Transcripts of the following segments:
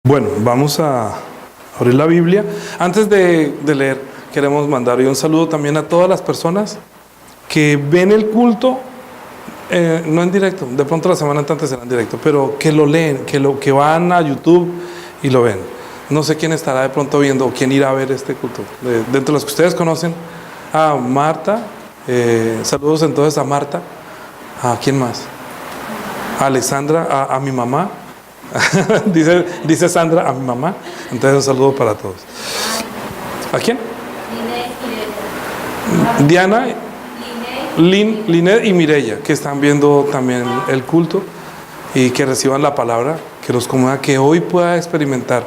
Bueno, vamos a abrir la Biblia. Antes de leer, queremos mandar hoy un saludo también a todas las personas que ven el culto, no en directo, de pronto la semana antes será en directo, pero que lo leen, que van a YouTube y lo ven. No sé quién estará de pronto viendo o quién irá a ver este culto. Dentro de los que ustedes conocen, a Marta, saludos entonces a Marta. ¿A quién más? A Alexandra, a mi mamá. dice Sandra, a mi mamá. Entonces un saludo para todos. ¿A quién? Diana, Linet y Mireya, que están viendo también el culto y que reciban la palabra que los conmueva, que hoy pueda experimentar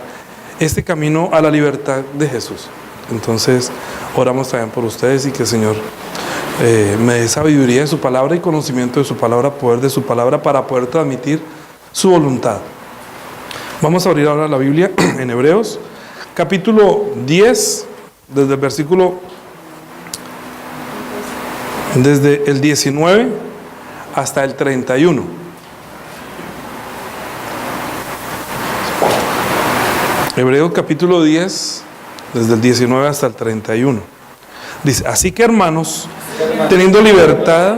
este camino a la libertad de Jesús. Entonces oramos también por ustedes y que el Señor me dé sabiduría de su palabra y conocimiento de su palabra, poder de su palabra para poder transmitir su voluntad. Vamos a abrir ahora la Biblia en Hebreos, capítulo 10, desde el 19 hasta el 31. Hebreos capítulo 10, desde el 19 hasta el 31. Dice, así que hermanos, teniendo libertad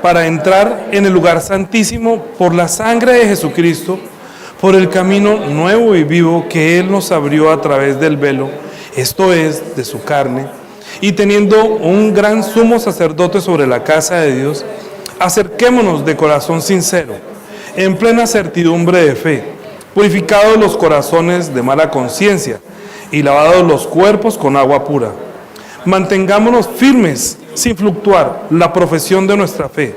para entrar en el lugar santísimo por la sangre de Jesucristo, por el camino nuevo y vivo que Él nos abrió a través del velo, esto es, de su carne, y teniendo un gran sumo sacerdote sobre la casa de Dios, acerquémonos de corazón sincero, en plena certidumbre de fe, purificados los corazones de mala conciencia y lavados los cuerpos con agua pura. Mantengámonos firmes sin fluctuar la profesión de nuestra fe,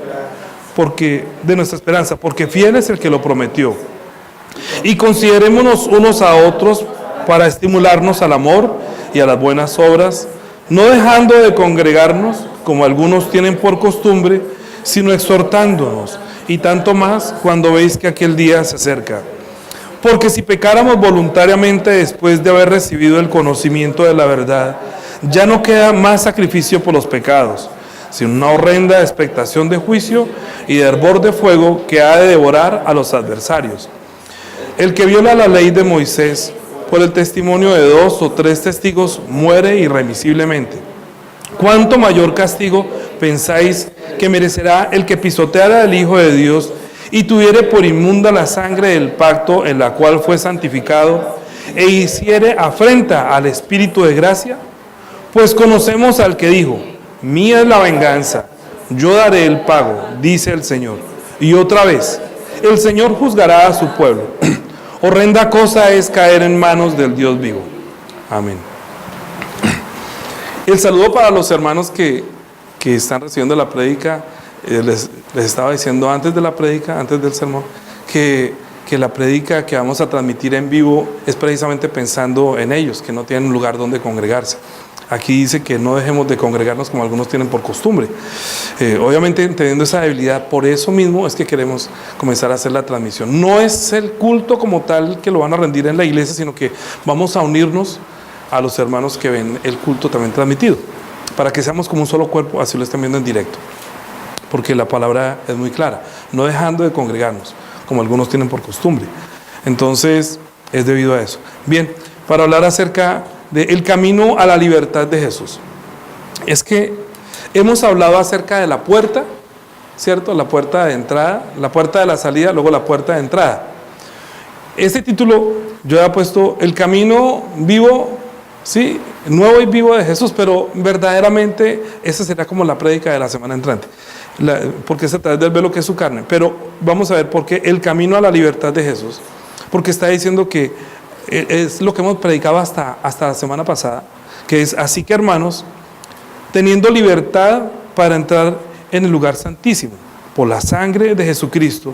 de nuestra esperanza, porque fiel es el que lo prometió. Y considerémonos unos a otros para estimularnos al amor y a las buenas obras, no dejando de congregarnos, como algunos tienen por costumbre, sino exhortándonos, y tanto más cuando veis que aquel día se acerca. Porque si pecáramos voluntariamente después de haber recibido el conocimiento de la verdad, ya no queda más sacrificio por los pecados, sino una horrenda expectación de juicio y de hervor de fuego que ha de devorar a los adversarios. El que viola la ley de Moisés por el testimonio de 2 o 3 testigos muere irremisiblemente. ¿Cuánto mayor castigo pensáis que merecerá el que pisoteara al Hijo de Dios y tuviere por inmunda la sangre del pacto en la cual fue santificado e hiciere afrenta al Espíritu de gracia? Pues conocemos al que dijo, mía es la venganza, yo daré el pago, dice el Señor. Y otra vez, el Señor juzgará a su pueblo. Horrenda cosa es caer en manos del Dios vivo. Amén. El saludo para los hermanos que están recibiendo la prédica. Les estaba diciendo antes de la prédica, antes del sermón, que la prédica que vamos a transmitir en vivo es precisamente pensando en ellos, que no tienen lugar donde congregarse. Aquí dice que no dejemos de congregarnos como algunos tienen por costumbre. Obviamente teniendo esa debilidad, por eso mismo es que queremos comenzar a hacer la transmisión. No es el culto como tal que lo van a rendir en la iglesia, sino que vamos a unirnos a los hermanos que ven el culto también transmitido, para que seamos como un solo cuerpo, así lo estén viendo en directo. Porque la palabra es muy clara, no dejando de congregarnos, como algunos tienen por costumbre. Entonces, es debido a eso. Bien, para hablar acerca del camino a la libertad de Jesús. Es que hemos hablado acerca de la puerta, ¿cierto? La puerta de entrada, la puerta de la salida, luego la puerta de entrada. Este título yo he puesto el camino vivo, ¿sí? Nuevo y vivo de Jesús, pero verdaderamente esa será como la prédica de la semana entrante, porque es a través del velo que es su carne. Pero vamos a ver por qué el camino a la libertad de Jesús, porque está diciendo que es lo que hemos predicado hasta la semana pasada, que es así que hermanos, teniendo libertad para entrar en el lugar santísimo, por la sangre de Jesucristo,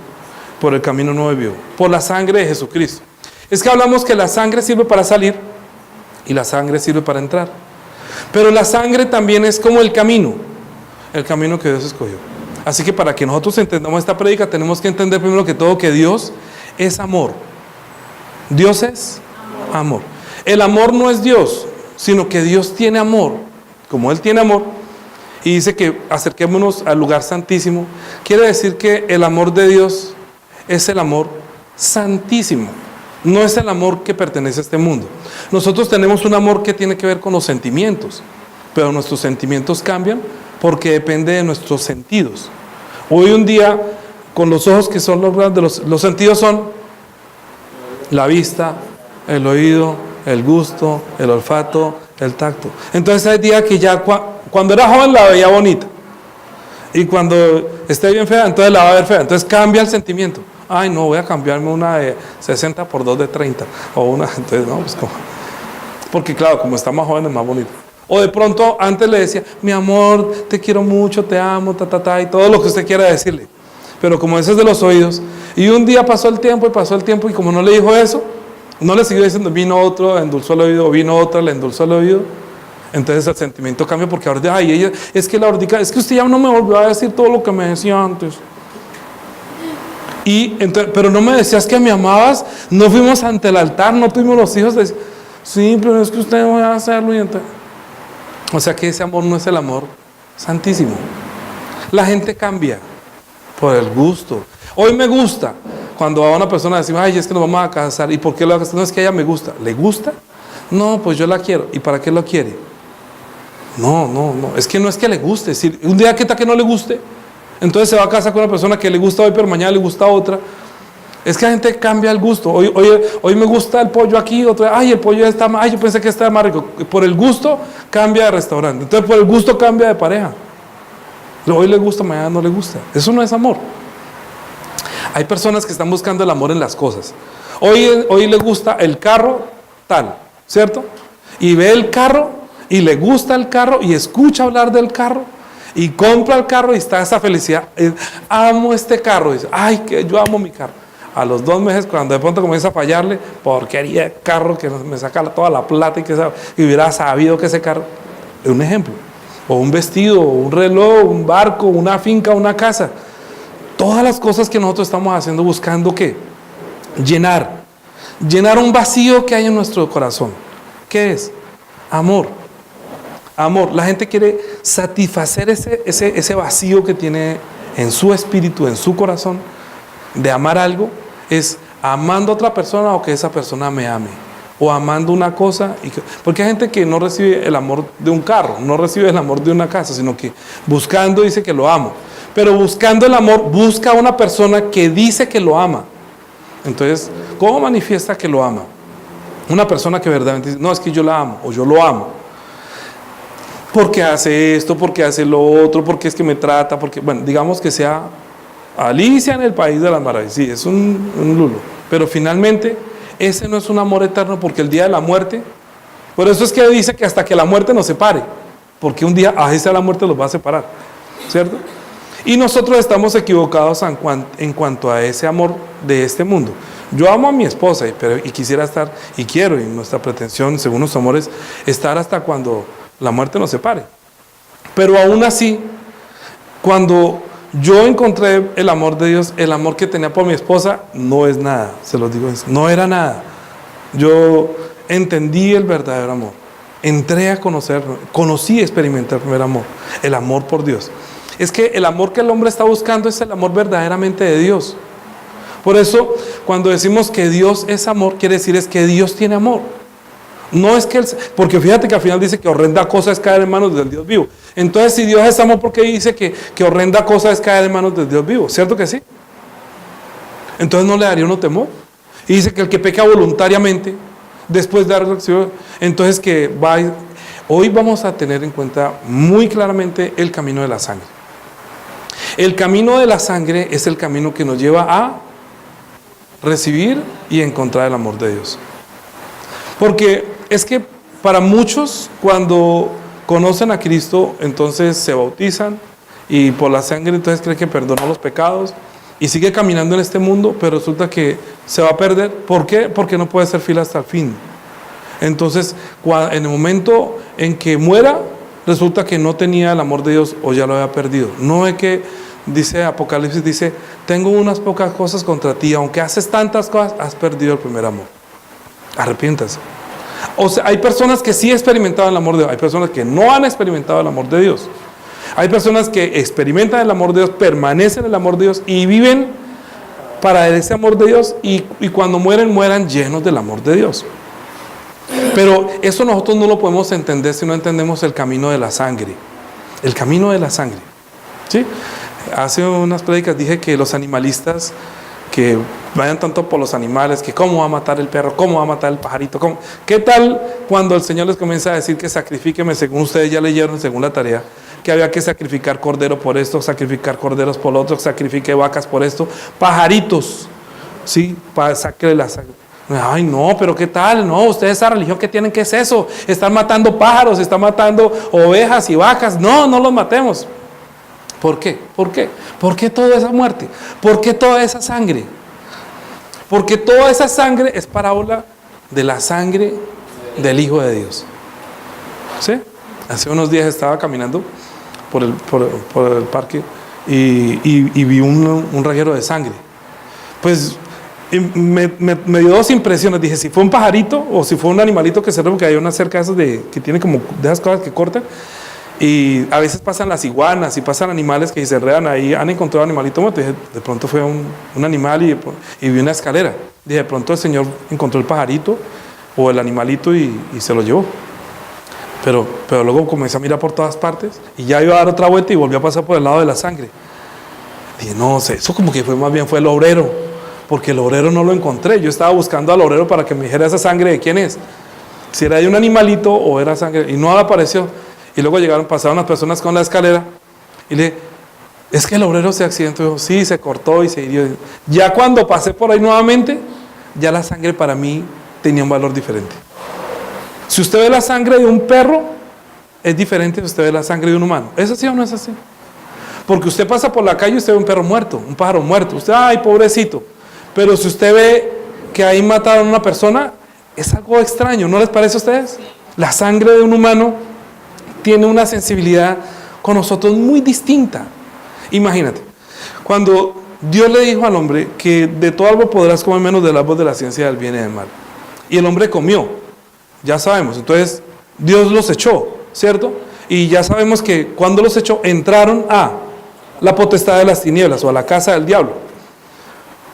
por el camino nuevo y vivo, por la sangre de Jesucristo. Es que hablamos que la sangre sirve para salir y la sangre sirve para entrar, pero la sangre también es como el camino que Dios escogió. Así que para que nosotros entendamos esta prédica tenemos que entender primero que todo que Dios es amor. Dios es amor. El amor no es Dios, sino que Dios tiene amor. Como Él tiene amor y dice que acerquémonos al lugar santísimo, quiere decir que el amor de Dios es el amor santísimo. No es el amor que pertenece a este mundo. Nosotros tenemos un amor que tiene que ver con los sentimientos, pero nuestros sentimientos cambian porque depende de nuestros sentidos. Hoy un día, con los ojos que son los grandes, los sentidos son la vista, el oído, el gusto, el olfato, el tacto. Entonces hay días que ya cuando era joven la veía bonita, y cuando esté bien fea, entonces la va a ver fea. Entonces cambia el sentimiento. Ay, no, voy a cambiarme una de 60 por 2 de 30. O una, entonces no, pues como. Porque claro, como está más joven es más bonito. O de pronto antes le decía, mi amor, te quiero mucho, te amo, y todo lo que usted quiera decirle. Pero como ese es de los oídos. Y un día pasó el tiempo y como no le dijo eso, no le siguió diciendo, vino otro, le endulzó el oído, o vino otra, le endulzó el oído. Entonces el sentimiento cambia porque ahora, ay, ella, es que la ordica, es que usted ya no me volvió a decir todo lo que me decía antes. Y entonces, pero no me decías que me amabas, no fuimos ante el altar, no tuvimos los hijos. Sí, pero es que usted no va a hacerlo. Y entonces, o sea que ese amor no es el amor santísimo. La gente cambia por el gusto. Hoy me gusta. Cuando a una persona decimos, ay, es que nos vamos a casar. ¿Y por qué lo hagas? No, es que a ella me gusta. ¿Le gusta? No, pues yo la quiero. ¿Y para qué lo quiere? No. Es que no es que le guste. Si un día que no le guste, entonces se va a casar con una persona que le gusta hoy, pero mañana le gusta otra. Es que la gente cambia el gusto. Hoy me gusta el pollo aquí, otra, ay, el pollo está más, ay, yo pensé que estaba más rico. Por el gusto cambia de restaurante. Entonces por el gusto cambia de pareja. Hoy le gusta, mañana no le gusta. Eso no es amor. Hay personas que están buscando el amor en las cosas. Hoy le gusta el carro tal, ¿cierto? Y ve el carro y le gusta el carro y escucha hablar del carro y compra el carro y está esa felicidad. Amo este carro. Y dice, ay, que yo amo mi carro. A los 2 meses, cuando de pronto comienza a fallarle, porquería de carro que me saca toda la plata y hubiera sabido que ese carro es un ejemplo. O un vestido, o un reloj, un barco, una finca, una casa. Todas las cosas que nosotros estamos haciendo buscando ¿qué? Llenar un vacío que hay en nuestro corazón. ¿Qué es? Amor. La gente quiere satisfacer ese vacío que tiene en su espíritu, en su corazón, de amar algo, es amando a otra persona o que esa persona me ame, o amando una cosa, porque hay gente que no recibe el amor de un carro, no recibe el amor de una casa, sino que buscando dice que lo amo, pero buscando el amor busca a una persona que dice que lo ama. Entonces, ¿cómo manifiesta que lo ama? Una persona que verdaderamente dice, no, es que yo la amo, o yo lo amo, porque hace esto, porque hace lo otro, porque es que me trata, porque, bueno, digamos que sea Alicia en el País de las Maravillas, sí, es un lulo, pero finalmente ese no es un amor eterno, porque el día de la muerte, por eso es que dice que hasta que la muerte nos separe, porque un día ahí sea la muerte los va a separar, ¿cierto? Y nosotros estamos equivocados en cuanto a ese amor de este mundo. Yo amo a mi esposa, y quisiera estar, y quiero, y nuestra pretensión, según los amores, estar hasta cuando la muerte nos separe. Pero aún así, cuando yo encontré el amor de Dios, el amor que tenía por mi esposa, no es nada, se los digo, no era nada. Yo entendí el verdadero amor, entré a conocí y experimenté el primer amor, el amor por Dios. Es que el amor que el hombre está buscando es el amor verdaderamente de Dios. Por eso, cuando decimos que Dios es amor, quiere decir es que Dios tiene amor. No es que porque fíjate que al final dice que horrenda cosa es caer en manos del Dios vivo. Entonces, si Dios es amor, ¿por qué dice que horrenda cosa es caer en manos del Dios vivo? ¿Cierto que sí? Entonces no le daría uno temor. Y dice que el que peca voluntariamente, después de dar acción, entonces que va. Hoy vamos a tener en cuenta muy claramente el camino de la sangre. El camino de la sangre es el camino que nos lleva a recibir y encontrar el amor de Dios. Porque es que para muchos, cuando conocen a Cristo, entonces se bautizan y por la sangre entonces creen que perdonó los pecados y sigue caminando en este mundo, pero resulta que se va a perder. ¿Por qué? Porque no puede ser fiel hasta el fin. Entonces, en el momento en que muera, resulta que no tenía el amor de Dios o ya lo había perdido. No es que, dice Apocalipsis, dice, tengo unas pocas cosas contra ti, aunque haces tantas cosas, has perdido el primer amor. Arrepiéntase. O sea, hay personas que sí experimentaron el amor de Dios, hay personas que no han experimentado el amor de Dios. Hay personas que experimentan el amor de Dios, permanecen en el amor de Dios y viven para ese amor de Dios y cuando mueran llenos del amor de Dios. Pero eso nosotros no lo podemos entender si no entendemos el camino de la sangre. El camino de la sangre. ¿Sí? Hace unas prédicas dije que los animalistas que vayan tanto por los animales, que cómo va a matar el perro, cómo va a matar el pajarito, cómo. ¿Qué tal cuando el Señor les comienza a decir que sacrifíqueme, según ustedes ya leyeron, según la tarea, que había que sacrificar cordero por esto, sacrificar corderos por lo otro, sacrifique vacas por esto, pajaritos, ¿sí? Para sacarle la sangre. Ay, no, pero ¿qué tal? No, ustedes esa religión que tienen, ¿qué es eso? Están matando pájaros, están matando ovejas y vacas. No, no los matemos. ¿Por qué? ¿Por qué? ¿Por qué toda esa muerte? ¿Por qué toda esa sangre? Porque toda esa sangre es parábola de la sangre del Hijo de Dios. ¿Sí? Hace unos días estaba caminando por el parque y vi un reguero de sangre. Pues me dio dos impresiones. Dije, si fue un pajarito o si fue un animalito que se ve, porque hay una cerca de esas que tiene como de esas cosas que cortan. Y a veces pasan las iguanas y pasan animales que se enredan ahí. Han encontrado animalito muerto. Dije, de pronto fue un animal y vi una escalera. Dije, de pronto el Señor encontró el pajarito o el animalito y se lo llevó. Pero luego comencé a mirar por todas partes y ya iba a dar otra vuelta y volví a pasar por el lado de la sangre. Dije, no sé, eso como que más bien fue el obrero, porque el obrero no lo encontré. Yo estaba buscando al obrero para que me dijera esa sangre de quién es, si era de un animalito o era sangre, y no apareció. Y luego pasaron las personas con la escalera y le dije, es que el obrero se accidentó. Sí, se cortó y se hirió. Ya cuando pasé por ahí nuevamente, ya la sangre para mí tenía un valor diferente. Si usted ve la sangre de un perro, es diferente si usted ve la sangre de un humano. ¿Es así o no es así? Porque usted pasa por la calle y usted ve un perro muerto, un pájaro muerto. Usted, ay, pobrecito. Pero si usted ve que ahí mataron a una persona, es algo extraño, ¿no les parece a ustedes? La sangre de un humano tiene una sensibilidad con nosotros muy distinta. Imagínate, cuando Dios le dijo al hombre que de todo árbol podrás comer menos del árbol de la ciencia del bien y del mal. Y el hombre comió, ya sabemos. Entonces Dios los echó, ¿cierto? Y ya sabemos que cuando los echó, entraron a la potestad de las tinieblas o a la casa del diablo.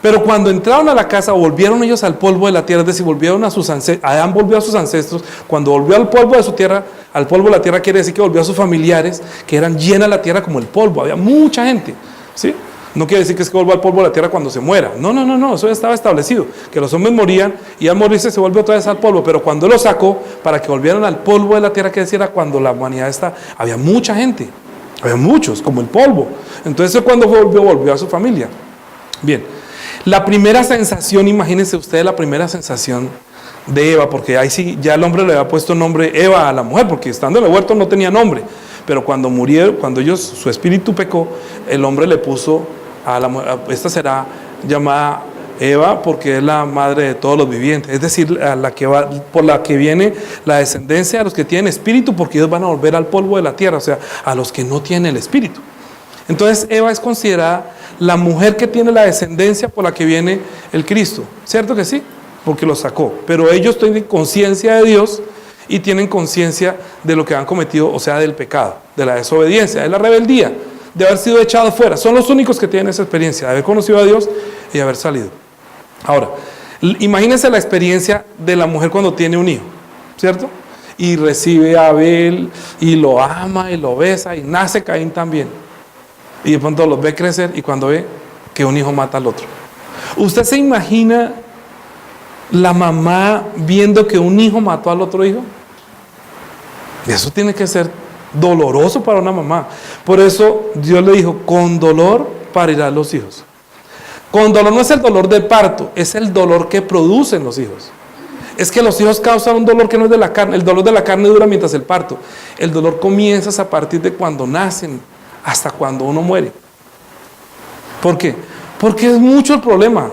Pero cuando entraron a la casa, volvieron ellos al polvo de la tierra, es decir, volvieron a sus ancestros. Adán volvió a sus ancestros. Cuando volvió al polvo de su tierra, al polvo de la tierra quiere decir que volvió a sus familiares, que eran llena la tierra como el polvo. Había mucha gente, ¿sí? No quiere decir que es que vuelva al polvo de la tierra cuando se muera. No, eso ya estaba establecido. Que los hombres morían y al morirse se vuelve otra vez al polvo. Pero cuando lo sacó, para que volvieran al polvo de la tierra, que decía, cuando la humanidad había mucha gente. Había muchos, como el polvo. Entonces cuando volvió a su familia. Bien. La primera sensación, imagínense ustedes la primera sensación de Eva, porque ahí sí ya el hombre le había puesto nombre Eva a la mujer, porque estando en el huerto no tenía nombre, pero cuando murieron, cuando su espíritu pecó, el hombre le puso a la mujer, esta será llamada Eva porque es la madre de todos los vivientes, es decir, por la que viene la descendencia de los que tienen espíritu, porque ellos van a volver al polvo de la tierra, o sea, a los que no tienen el espíritu. Entonces Eva es considerada la mujer que tiene la descendencia por la que viene el Cristo, ¿cierto que sí? Porque lo sacó, pero ellos tienen conciencia de Dios y tienen conciencia de lo que han cometido, o sea, del pecado, de la desobediencia, de la rebeldía, de haber sido echados fuera. Son los únicos que tienen esa experiencia, de haber conocido a Dios y haber salido. Ahora, imagínense la experiencia de la mujer cuando tiene un hijo, ¿cierto? Y recibe a Abel y lo ama y lo besa y nace Caín también. Y de pronto los ve crecer y cuando ve que un hijo mata al otro. ¿Usted se imagina la mamá viendo que un hijo mató al otro hijo? Eso tiene que ser doloroso para una mamá. Por eso Dios le dijo, con dolor parirán los hijos. Con dolor no es el dolor del parto, es el dolor que producen los hijos. Es que los hijos causan un dolor que no es de la carne. El dolor de la carne dura mientras el parto. El dolor comienza a partir de cuando nacen hasta cuando uno muere. ¿Por qué? Porque es mucho el problema.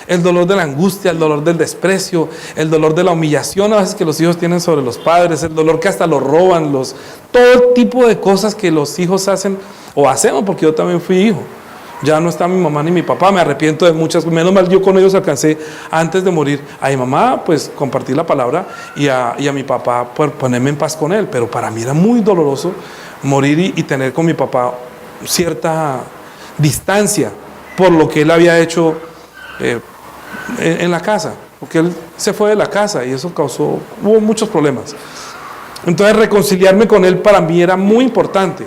El dolor de la angustia, el dolor del desprecio, el dolor de la humillación a veces que los hijos tienen sobre los padres, el dolor que hasta los roban, todo tipo de cosas que los hijos hacen o hacemos, porque yo también fui hijo. Ya no está mi mamá ni mi papá, me arrepiento de muchas, menos mal yo con ellos alcancé antes de morir a mi mamá, pues compartir la palabra y a mi papá, pues, ponerme en paz con él, pero para mí era muy doloroso morir y tener con mi papá cierta distancia por lo que él había hecho en la casa, porque él se fue de la casa y eso hubo muchos problemas. Entonces reconciliarme con él para mí era muy importante.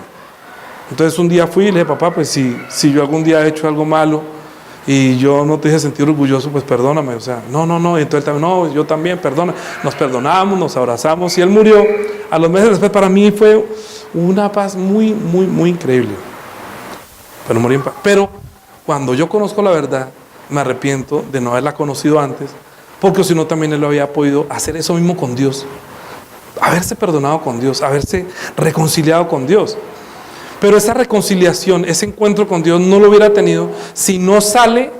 Entonces un día fui y le dije, papá, pues si yo algún día he hecho algo malo y yo no te hice sentir orgulloso, pues perdóname. O sea, no, y entonces él también, no, yo también, perdona. Nos perdonamos, nos abrazamos y él murió. A los meses después para mí fue una paz muy, muy, muy increíble. Pero morí en paz. Pero cuando yo conozco la verdad, me arrepiento de no haberla conocido antes, porque si no también él lo había podido hacer eso mismo con Dios. Haberse perdonado con Dios, haberse reconciliado con Dios. Pero esa reconciliación, ese encuentro con Dios no lo hubiera tenido si no sale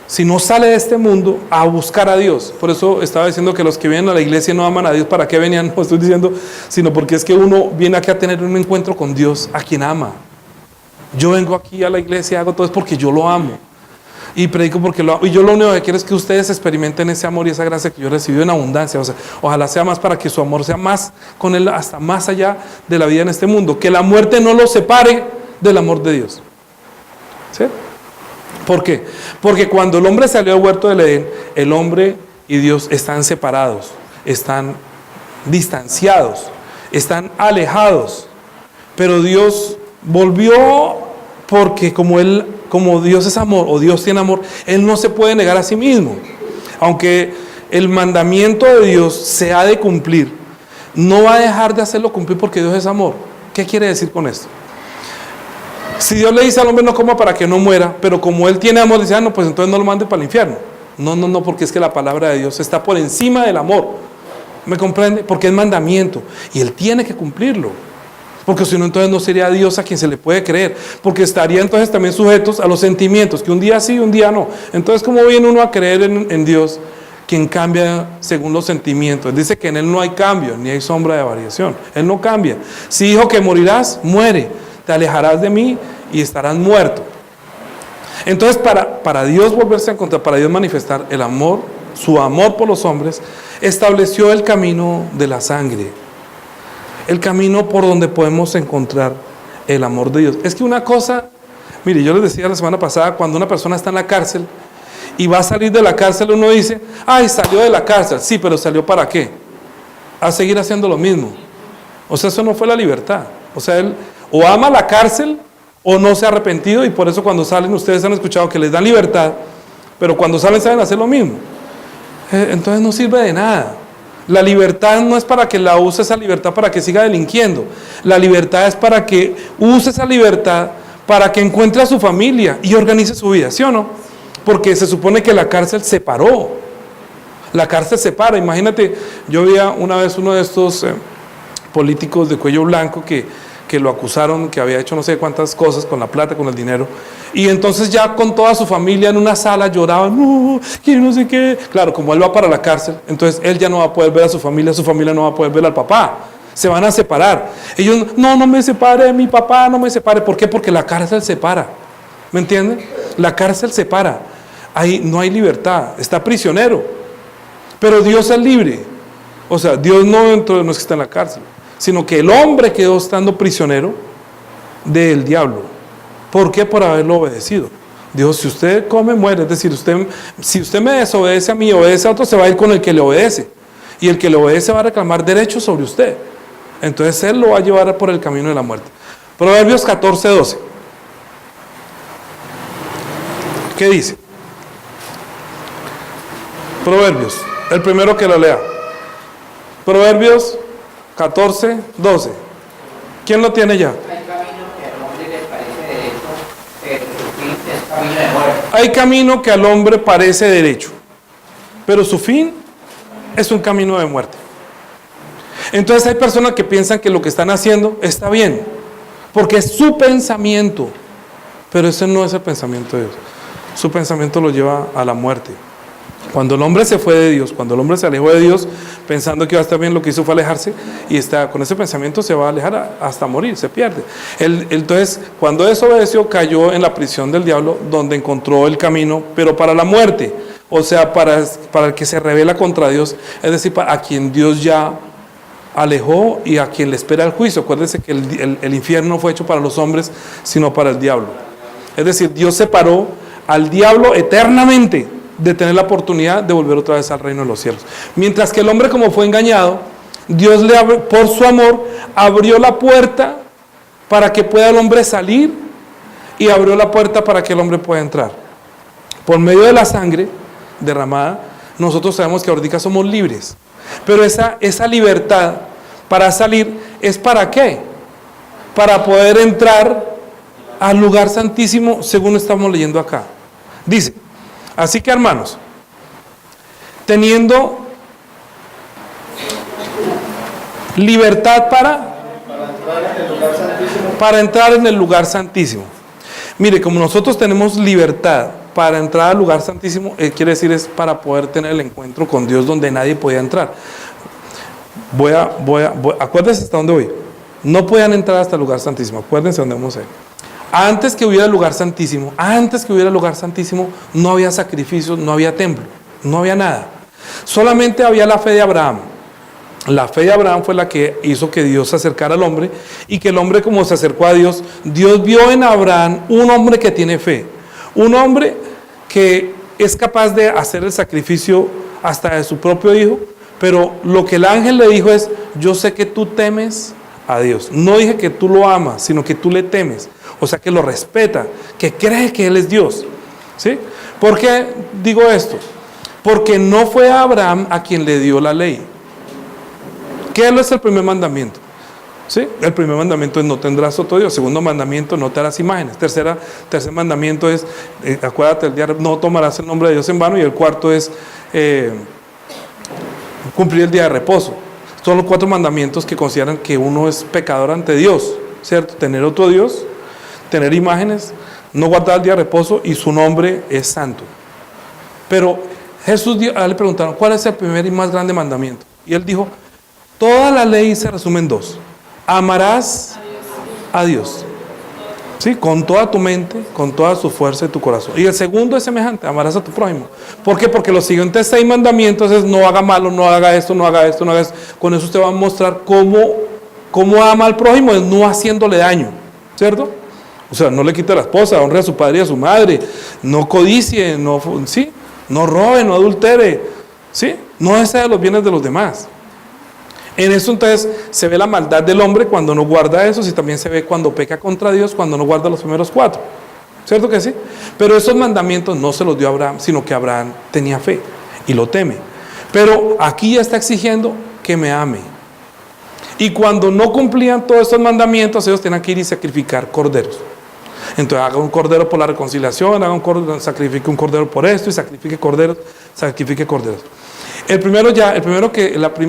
de este mundo a buscar a Dios. Por eso estaba diciendo que los que vienen a la iglesia no aman a Dios. ¿Para qué venían? No estoy diciendo, sino porque es que uno viene aquí a tener un encuentro con Dios, a quien ama. Yo vengo aquí a la iglesia, hago todo es porque yo lo amo. Y predico porque lo amo. Y yo lo único que quiero es que ustedes experimenten ese amor y esa gracia que yo he recibido en abundancia. O sea, ojalá sea más para que su amor sea más con Él, hasta más allá de la vida en este mundo. Que la muerte no los separe del amor de Dios. ¿Sí? ¿Por qué? Porque cuando el hombre salió del huerto del Edén, el hombre y Dios están separados, están distanciados, están alejados. Pero Dios volvió porque como Dios es amor o Dios tiene amor, Él no se puede negar a sí mismo. Aunque el mandamiento de Dios se ha de cumplir, no va a dejar de hacerlo cumplir porque Dios es amor. ¿Qué quiere decir con esto? Si Dios le dice al hombre no coma para que no muera, pero como Él tiene amor, dice, no, pues entonces no lo mande para el infierno. No, porque es que la palabra de Dios está por encima del amor. ¿Me comprende? Porque es mandamiento y Él tiene que cumplirlo. Porque si no, entonces no sería Dios a quien se le puede creer. Porque estaría entonces también sujetos a los sentimientos, que un día sí, un día no. Entonces, ¿cómo viene uno a creer en Dios, quien cambia según los sentimientos? Dice que en Él no hay cambio, ni hay sombra de variación. Él no cambia. Si dijo que morirás, muere. Te alejarás de mí y estarás muerto. Entonces, para Dios volverse a encontrar, para Dios manifestar el amor, su amor por los hombres, estableció el camino de la sangre. El camino por donde podemos encontrar el amor de Dios. Es que una cosa, mire, yo les decía la semana pasada, cuando una persona está en la cárcel y va a salir de la cárcel, uno dice, ay, salió de la cárcel. Sí, pero ¿salió para qué? A seguir haciendo lo mismo. O sea, eso no fue la libertad. O sea, él o ama la cárcel o no se ha arrepentido, y por eso cuando salen, ustedes han escuchado que les dan libertad, pero cuando salen saben hacer lo mismo. Entonces no sirve de nada. La libertad no es para que la use esa libertad para que siga delinquiendo. La libertad es para que use esa libertad para que encuentre a su familia y organice su vida, ¿sí o no? Porque se supone que la cárcel separó. La cárcel separa. Imagínate, yo vi una vez uno de estos políticos de cuello blanco que lo acusaron, que había hecho no sé cuántas cosas con la plata, con el dinero, y entonces ya con toda su familia en una sala lloraban, no, que no sé qué. Claro, como él va para la cárcel, entonces él ya no va a poder ver a su familia no va a poder ver al papá, se van a separar. Ellos, no me separe, mi papá no me separe. ¿Por qué? Porque la cárcel separa, ¿me entienden? La cárcel separa, ahí no hay libertad, está prisionero, pero Dios es libre. O sea, Dios no es que está en la cárcel, sino que el hombre quedó estando prisionero del diablo. ¿Por qué? Por haberlo obedecido. Dijo, si usted come, muere. Es decir, si usted me desobedece a mí, obedece a otro, se va a ir con el que le obedece. Y el que le obedece va a reclamar derechos sobre usted. Entonces él lo va a llevar por el camino de la muerte. Proverbios 14:12. ¿Qué dice? Proverbios, el primero que lo lea. Proverbios 14:12. ¿Quién lo tiene ya? Hay camino que al hombre parece derecho, pero su fin es un camino de muerte. Entonces hay personas que piensan que lo que están haciendo está bien, porque es su pensamiento, pero ese no es el pensamiento de Dios. Su pensamiento lo lleva a la muerte. Cuando el hombre se fue de Dios, cuando el hombre se alejó de Dios pensando que iba a estar bien, lo que hizo fue alejarse, y con ese pensamiento se va a alejar hasta morir, se pierde. Entonces, cuando desobedeció, cayó en la prisión del diablo, donde encontró el camino, pero para la muerte, o sea, para el que se rebela contra Dios, es decir, a quien Dios ya alejó y a quien le espera el juicio. Acuérdense que el infierno no fue hecho para los hombres, sino para el diablo. Es decir, Dios separó al diablo eternamente de tener la oportunidad de volver otra vez al reino de los cielos. Mientras que el hombre, como fue engañado, Dios por su amor abrió la puerta para que pueda el hombre salir y abrió la puerta para que el hombre pueda entrar. Por medio de la sangre derramada, nosotros sabemos que ahorita somos libres. Pero esa libertad para salir es ¿para qué? Para poder entrar al lugar santísimo, según estamos leyendo acá. Dice, así que hermanos, teniendo libertad para entrar en el lugar santísimo. Mire, como nosotros tenemos libertad para entrar al lugar santísimo, quiere decir es para poder tener el encuentro con Dios donde nadie podía entrar. Acuérdense hasta dónde voy. No podían entrar hasta el lugar santísimo. Acuérdense dónde vamos a ir. Antes que hubiera el lugar santísimo, no había sacrificios, no había templo, no había nada. Solamente había la fe de Abraham. La fe de Abraham fue la que hizo que Dios se acercara al hombre, y que el hombre, como se acercó a Dios, Dios vio en Abraham un hombre que tiene fe, un hombre que es capaz de hacer el sacrificio hasta de su propio hijo. Pero lo que el ángel le dijo es: yo sé que tú temes a Dios. No dije que tú lo amas, sino que tú le temes. O sea, que lo respeta, que cree que Él es Dios. ¿Sí? ¿Por qué digo esto? Porque no fue Abraham a quien le dio la ley. ¿Qué es el primer mandamiento? ¿Sí? El primer mandamiento es: no tendrás otro Dios. Segundo mandamiento: no te harás imágenes. Tercer mandamiento es: acuérdate el día, no tomarás el nombre de Dios en vano. Y el cuarto es cumplir el día de reposo. Son los 4 mandamientos que consideran que uno es pecador ante Dios, ¿cierto? Tener otro Dios, tener imágenes, no guardar el día de reposo, y su nombre es santo. Pero Jesús le preguntaron: ¿cuál es el primer y más grande mandamiento? Y él dijo: toda la ley se resume en 2. Amarás a Dios, ¿sí? Con toda tu mente, con toda su fuerza y tu corazón. Y el segundo es semejante: amarás a tu prójimo. ¿Por qué? Porque los siguientes 6 mandamientos es: no haga malo, no haga esto, no haga esto, no haga esto. Con eso usted va a mostrar cómo ama al prójimo, es no haciéndole daño, ¿cierto? O sea, no le quite a la esposa, honre a su padre y a su madre, no codicie, ¿sí? No robe, no adultere, ¿sí? No desee los bienes de los demás. En eso entonces se ve la maldad del hombre cuando no guarda eso, y también se ve cuando peca contra Dios, cuando no guarda los primeros 4. ¿Cierto que sí? Pero esos mandamientos no se los dio a Abraham, sino que Abraham tenía fe y lo teme. Pero aquí ya está exigiendo que me ame. Y cuando no cumplían todos estos mandamientos, ellos tenían que ir y sacrificar corderos. Entonces haga un cordero por la reconciliación, sacrifique un cordero por esto, y sacrifique corderos. El primero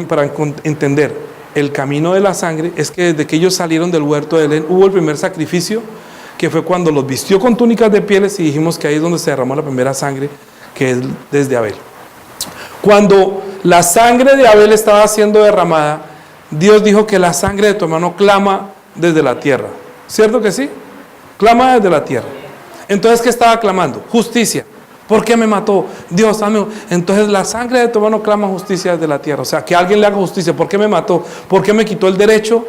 para entender el camino de la sangre es que desde que ellos salieron del huerto de Edén hubo el primer sacrificio, que fue cuando los vistió con túnicas de pieles, y dijimos que ahí es donde se derramó la primera sangre, que es desde Abel. Cuando la sangre de Abel estaba siendo derramada, Dios dijo que la sangre de tu hermano clama desde la tierra. ¿Cierto que sí? Clama desde la tierra. Entonces, ¿qué estaba clamando? Justicia. ¿Por qué me mató? Dios, amigo. Entonces la sangre de tu hermano clama justicia desde la tierra. O sea, que alguien le haga justicia. ¿Por qué me mató? ¿Por qué me quitó el derecho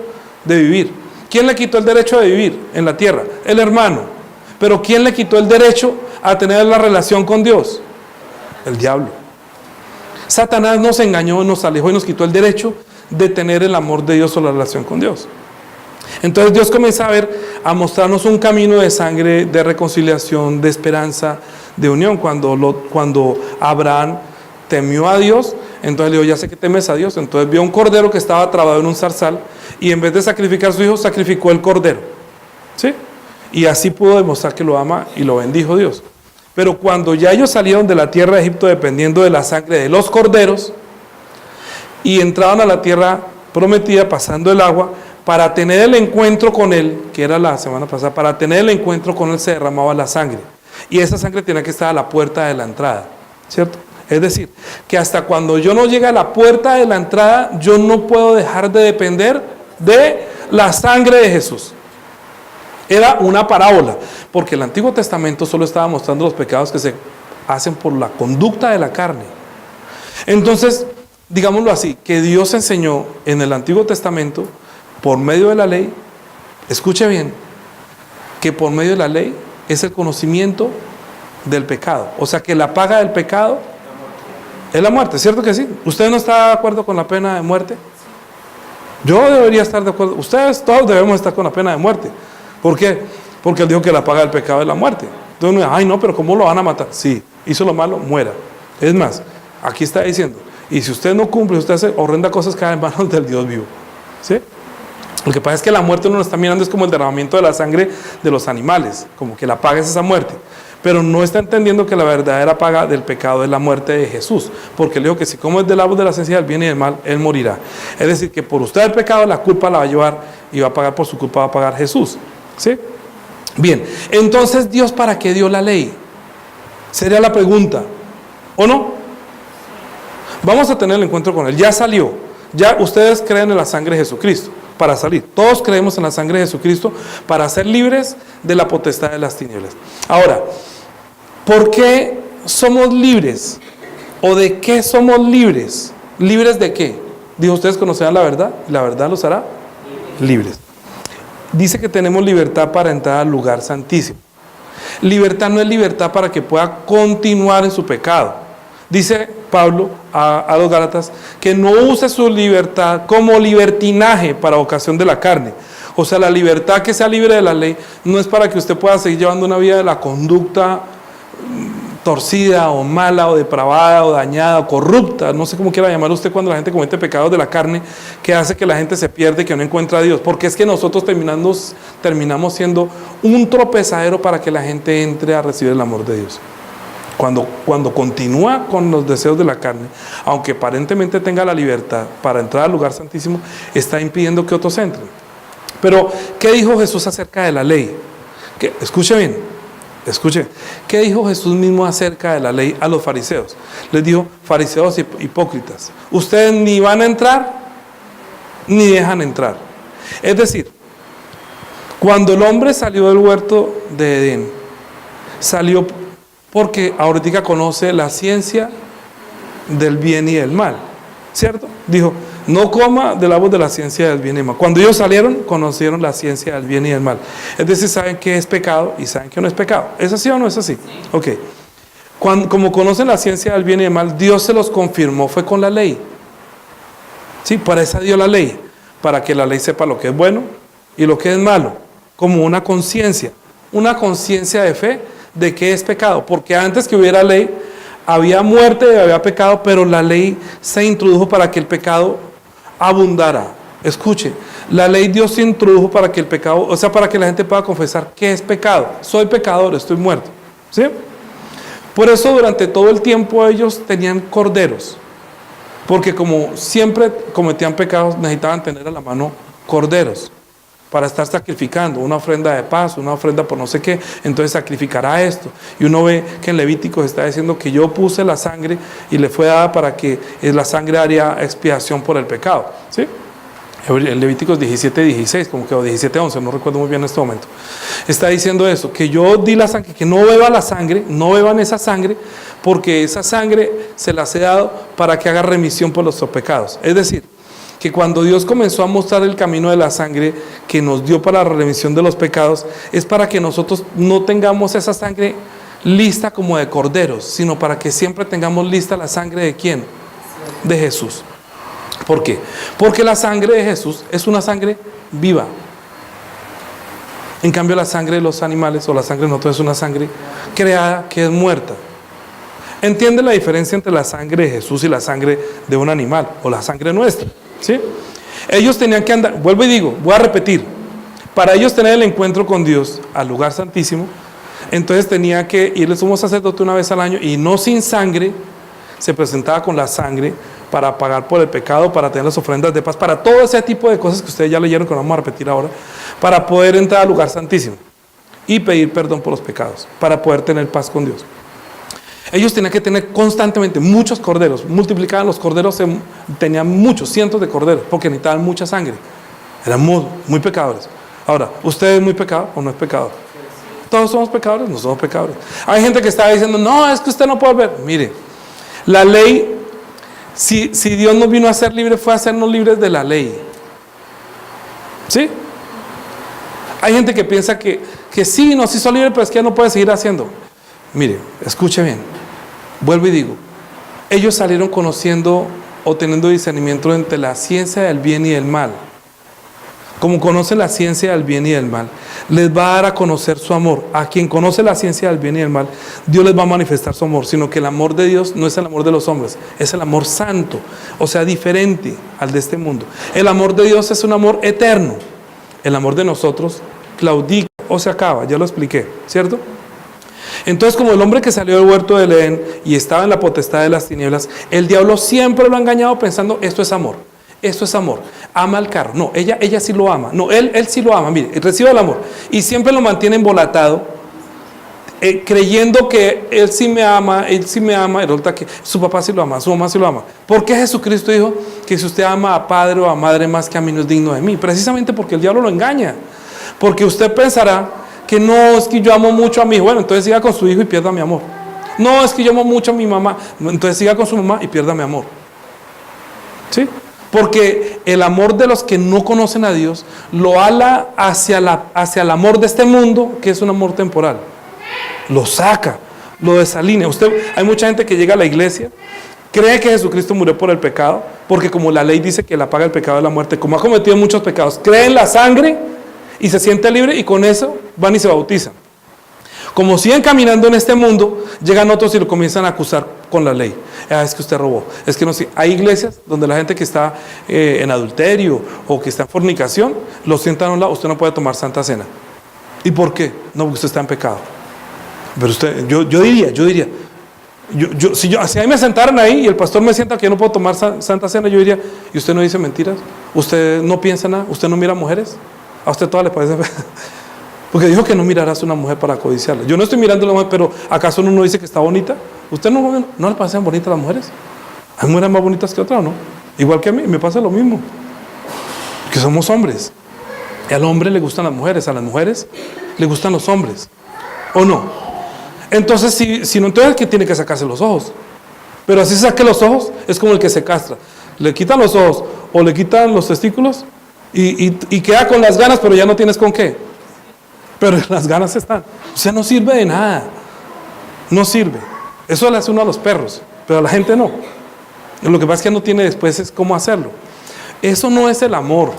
de vivir? ¿Quién le quitó el derecho de vivir en la tierra? El hermano. Pero ¿quién le quitó el derecho a tener la relación con Dios? El diablo. Satanás nos engañó, nos alejó y nos quitó el derecho de tener el amor de Dios o la relación con Dios. Entonces Dios comienza a mostrarnos un camino de sangre, de reconciliación, de esperanza, de unión. Cuando Abraham temió a Dios, entonces le dijo: ya sé que temes a Dios. Entonces vio un cordero que estaba trabado en un zarzal, y en vez de sacrificar a su hijo, sacrificó el cordero, ¿sí? Y así pudo demostrar que lo ama, y lo bendijo Dios. Pero cuando ya ellos salieron de la tierra de Egipto dependiendo de la sangre de los corderos, y entraron a la tierra prometida pasando el agua, para tener el encuentro con Él, que era la semana pasada, para tener el encuentro con Él se derramaba la sangre. Y esa sangre tenía que estar a la puerta de la entrada, ¿cierto? Es decir, que hasta cuando yo no llegue a la puerta de la entrada, yo no puedo dejar de depender de la sangre de Jesús. Era una parábola, porque el Antiguo Testamento solo estaba mostrando los pecados que se hacen por la conducta de la carne. Entonces, digámoslo así, que Dios enseñó en el Antiguo Testamento, por medio de la ley, escuche bien, que por medio de la ley es el conocimiento del pecado. O sea que la paga del pecado es la muerte, ¿cierto que sí? ¿Usted no está de acuerdo con la pena de muerte? Yo debería estar de acuerdo. Ustedes todos debemos estar con la pena de muerte. ¿Por qué? Porque él dijo que la paga del pecado es la muerte. Entonces uno dice, ay no, pero ¿cómo lo van a matar? Sí, hizo lo malo, muera. Es más, aquí está diciendo, y si usted no cumple, usted hace horrendas cosas, cae en manos del Dios vivo. ¿Sí? Lo que pasa es que la muerte uno lo está mirando es como el derramamiento de la sangre de los animales, como que la paga es esa muerte. Pero no está entendiendo que la verdadera paga del pecado es la muerte de Jesús. Porque él dijo que si como es del árbol de la ciencia del bien y del mal, él morirá. Es decir, que por usted el pecado, la culpa la va a llevar y va a pagar por su culpa, va a pagar Jesús. ¿Sí? Bien, entonces Dios, ¿para qué dio la ley? Sería la pregunta, ¿o no? Vamos a tener el encuentro con él, ya salió. Ya ustedes creen en la sangre de Jesucristo para salir. Todos creemos en la sangre de Jesucristo para ser libres de la potestad de las tinieblas. Ahora, ¿por qué somos libres? ¿O de qué somos libres? ¿Libres de qué? Dijo, ustedes conocerán la verdad y la verdad los hará libres. Dice que tenemos libertad para entrar al lugar santísimo. Libertad no es libertad para que pueda continuar en su pecado. Dice Pablo a los Gálatas que no use su libertad como libertinaje para ocasión de la carne. O sea, la libertad que sea libre de la ley no es para que usted pueda seguir llevando una vida de la conducta torcida o mala o depravada o dañada o corrupta, no sé cómo quiera llamarlo usted, cuando la gente comete pecados de la carne que hace que la gente se pierde, que no encuentra a Dios, porque es que nosotros terminamos siendo un tropezadero para que la gente entre a recibir el amor de Dios. Cuando continúa con los deseos de la carne, aunque aparentemente tenga la libertad para entrar al lugar santísimo, está impidiendo que otros entren. Pero, ¿qué dijo Jesús acerca de la ley? Escuche bien, escuche. ¿Qué dijo Jesús mismo acerca de la ley a los fariseos? Les dijo, fariseos hipócritas, ustedes ni van a entrar, ni dejan entrar. Es decir, cuando el hombre salió del huerto de Edén, salió porque ahorita conoce la ciencia del bien y del mal, ¿cierto? Dijo, no coma del árbol de la ciencia del bien y del mal. Cuando ellos salieron, conocieron la ciencia del bien y del mal. Es decir, saben qué es pecado y saben qué no es pecado. ¿Es así o no es así? Ok. Como conocen la ciencia del bien y del mal, Dios se los confirmó, fue con la ley. Sí, para eso dio la ley, para que la ley sepa lo que es bueno y lo que es malo, como una conciencia de fe de qué es pecado, porque antes que hubiera ley, había muerte y había pecado, pero la ley se introdujo para que el pecado abundara. Escuche, la ley Dios se introdujo para que el pecado, o sea, para que la gente pueda confesar qué es pecado. Soy pecador, estoy muerto. ¿Sí? Por eso durante todo el tiempo ellos tenían corderos, porque como siempre cometían pecados, necesitaban tener a la mano corderos para estar sacrificando una ofrenda de paz, una ofrenda por no sé qué, entonces sacrificará esto. Y uno ve que en Levíticos está diciendo que yo puse la sangre y le fue dada para que la sangre haría expiación por el pecado. ¿Sí? En Levíticos 17:16, como que 17:11, no recuerdo muy bien en este momento. Está diciendo eso, que yo di la sangre, que no beba la sangre, no beban esa sangre, porque esa sangre se las he dado para que haga remisión por los pecados. Es decir, que cuando Dios comenzó a mostrar el camino de la sangre que nos dio para la remisión de los pecados, es para que nosotros no tengamos esa sangre lista como de corderos, sino para que siempre tengamos lista la sangre de ¿quién? De Jesús. ¿Por qué? Porque la sangre de Jesús es una sangre viva. En cambio la sangre de los animales o la sangre de nosotros es una sangre creada que es muerta. ¿Entiende la diferencia entre la sangre de Jesús y la sangre de un animal o la sangre nuestra? ¿Sí? Ellos tenían que andar, vuelvo y digo, voy a repetir, para ellos tener el encuentro con Dios al lugar santísimo, entonces tenía que ir el sumo sacerdote una vez al año y no sin sangre, se presentaba con la sangre para pagar por el pecado, para tener las ofrendas de paz, para todo ese tipo de cosas que ustedes ya leyeron, que no vamos a repetir ahora, para poder entrar al lugar santísimo y pedir perdón por los pecados, para poder tener paz con Dios. Ellos tenían que tener constantemente muchos corderos, multiplicaban los corderos, tenían muchos, cientos de corderos, porque necesitaban mucha sangre. Eran muy pecadores. Ahora, ¿usted es muy pecador o no es pecador? ¿Todos somos pecadores? No somos pecadores. Hay gente que está diciendo, no, es que usted no puede ver. Mire, la ley, si Dios nos vino a hacer libres, fue a hacernos libres de la ley. ¿Sí? Hay gente que piensa que sí, nos hizo libres, pero es que ya no puede seguir haciendo. Mire, escuche bien. Vuelvo y digo, ellos salieron conociendo o teniendo discernimiento entre la ciencia del bien y del mal. Como conocen la ciencia del bien y del mal, les va a dar a conocer su amor. A quien conoce la ciencia del bien y del mal, Dios les va a manifestar su amor, sino que el amor de Dios no es el amor de los hombres, es el amor santo, o sea, diferente al de este mundo. El amor de Dios es un amor eterno. El amor de nosotros claudica o se acaba, ya lo expliqué, ¿cierto? Entonces, como el hombre que salió del huerto del Edén y estaba en la potestad de las tinieblas, el diablo siempre lo ha engañado pensando, esto es amor. Esto es amor. Ama al carro. No, ella sí lo ama. No, él sí lo ama. Mire, recibe el amor. Y siempre lo mantiene embolatado, creyendo que él sí me ama. Y resulta que su papá sí lo ama, su mamá sí lo ama. ¿Por qué Jesucristo dijo que si usted ama a padre o a madre más que a mí no es digno de mí? Precisamente porque el diablo lo engaña. Porque usted pensará que no, es que yo amo mucho a mi hijo. Bueno, entonces siga con su hijo y pierda mi amor. No, es que yo amo mucho a mi mamá. Entonces siga con su mamá y pierda mi amor. ¿Sí? Porque el amor de los que no conocen a Dios lo ala hacia el amor de este mundo, que es un amor temporal. Lo saca, lo desalinea. Hay mucha gente que llega a la iglesia, cree que Jesucristo murió por el pecado, porque como la ley dice que la paga el pecado de la muerte, como ha cometido muchos pecados, cree en la sangre y se siente libre, y con eso van y se bautizan. Como siguen caminando en este mundo, llegan otros y lo comienzan a acusar con la ley. Es que usted robó. Es que no sé. Hay iglesias donde la gente que está en adulterio o que está en fornicación, lo sientan a un lado, usted no puede tomar Santa Cena. ¿Y por qué? No, porque usted está en pecado. Pero usted, yo diría, si a mí me sentaran ahí y el pastor me sienta que yo no puedo tomar Santa Cena, yo diría, ¿y usted no dice mentiras? ¿Usted no piensa nada? ¿Usted no mira mujeres? ¿A usted todas le parece? Porque dijo que no mirarás a una mujer para codiciarla. Yo no estoy mirando a la mujer, pero ¿acaso uno dice que está bonita? ¿Usted no le parecen bonitas las mujeres? Hay mujeres más bonitas que otras, ¿no? Igual que a mí, me pasa lo mismo. Que somos hombres. Y al hombre le gustan las mujeres, a las mujeres le gustan los hombres. ¿O no? Entonces, si no, entonces que tiene que sacarse los ojos. Pero así se saque los ojos, es como el que se castra. Le quitan los ojos o le quitan los testículos y queda con las ganas, pero ya no tienes con qué. Pero las ganas están. O sea, no sirve de nada. No sirve. Eso le hace uno a los perros, pero a la gente no. Lo que pasa es que no tiene después es cómo hacerlo. Eso no es el amor.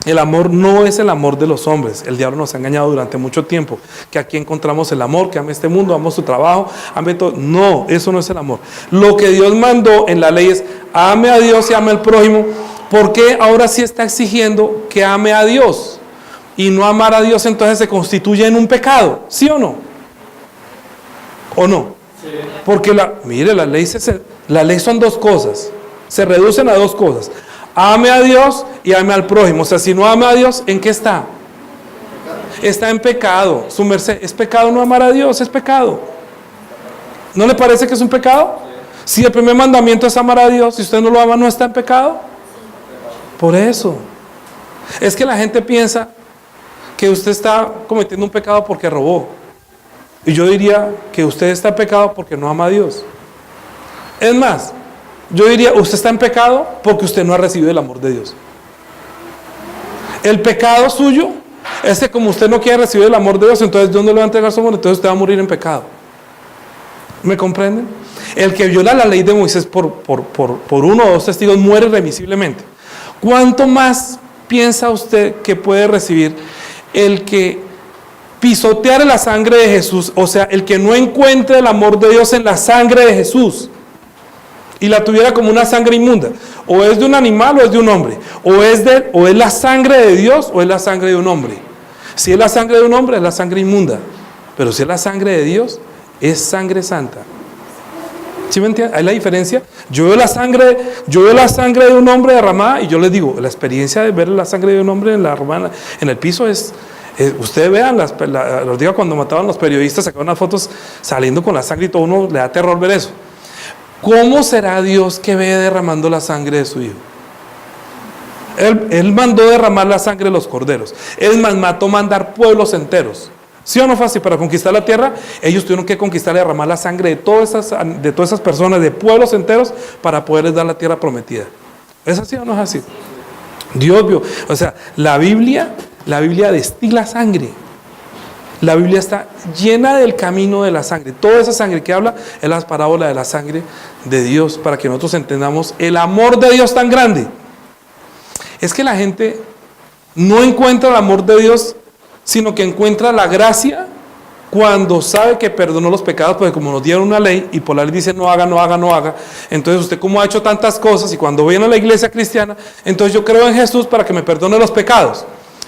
El amor no es el amor de los hombres. El diablo nos ha engañado durante mucho tiempo. Que aquí encontramos el amor, que ame este mundo, ame su trabajo, ame todo. No, eso no es el amor. Lo que Dios mandó en la ley es ame a Dios y ame al prójimo. ¿Por qué ahora sí está exigiendo que ame a Dios? Y no amar a Dios entonces se constituye en un pecado, ¿sí o no? ¿O no? Sí. Porque mire, la ley son dos cosas, se reducen a dos cosas: ame a Dios y ame al prójimo. O sea, si no ama a Dios, ¿en qué está? Está en pecado. Su merced, ¿es pecado no amar a Dios? Es pecado. ¿No le parece que es un pecado? Si el primer mandamiento es amar a Dios, si usted no lo ama, ¿no está en pecado? Por eso. Es que la gente piensa que usted está cometiendo un pecado porque robó. Y yo diría que usted está en pecado porque no ama a Dios. Es más, yo diría, usted está en pecado porque usted no ha recibido el amor de Dios. El pecado suyo es que como usted no quiere recibir el amor de Dios, entonces Dios no le va a entregar su amor, entonces usted va a morir en pecado. ¿Me comprenden? El que viola la ley de Moisés por uno o dos testigos muere irremisiblemente. ¿Cuánto más piensa usted que puede recibir el que pisotear la sangre de Jesús? O sea, el que no encuentre el amor de Dios en la sangre de Jesús y la tuviera como una sangre inmunda. O es de un animal o es de un hombre. O es la sangre de Dios o es la sangre de un hombre. Si es la sangre de un hombre, es la sangre inmunda. Pero si es la sangre de Dios, es sangre santa. ¿Sí me entienden? Hay la diferencia. Yo veo la sangre de un hombre derramada y yo les digo, la experiencia de ver la sangre de un hombre en el piso es ustedes vean, los digo, cuando mataban los periodistas, sacaban unas fotos saliendo con la sangre y todo, uno le da terror ver eso. ¿Cómo será Dios que ve derramando la sangre de su hijo? Él mandó derramar la sangre de los corderos. Él mandó mandar pueblos enteros. ¿Sí o no fue así? Para conquistar la tierra, ellos tuvieron que conquistar y derramar la sangre de todas esas personas, de pueblos enteros, para poderles dar la tierra prometida. ¿Es así o no es así? Dios vio. O sea, la Biblia destila sangre. La Biblia está llena del camino de la sangre. Toda esa sangre que habla es la parábola de la sangre de Dios, para que nosotros entendamos el amor de Dios tan grande. Es que la gente no encuentra el amor de Dios, sino que encuentra la gracia cuando sabe que perdonó los pecados, porque como nos dieron una ley y por la ley dice no haga, no haga, no haga, entonces usted como ha hecho tantas cosas y cuando viene a la iglesia cristiana, entonces yo creo en Jesús para que me perdone los pecados.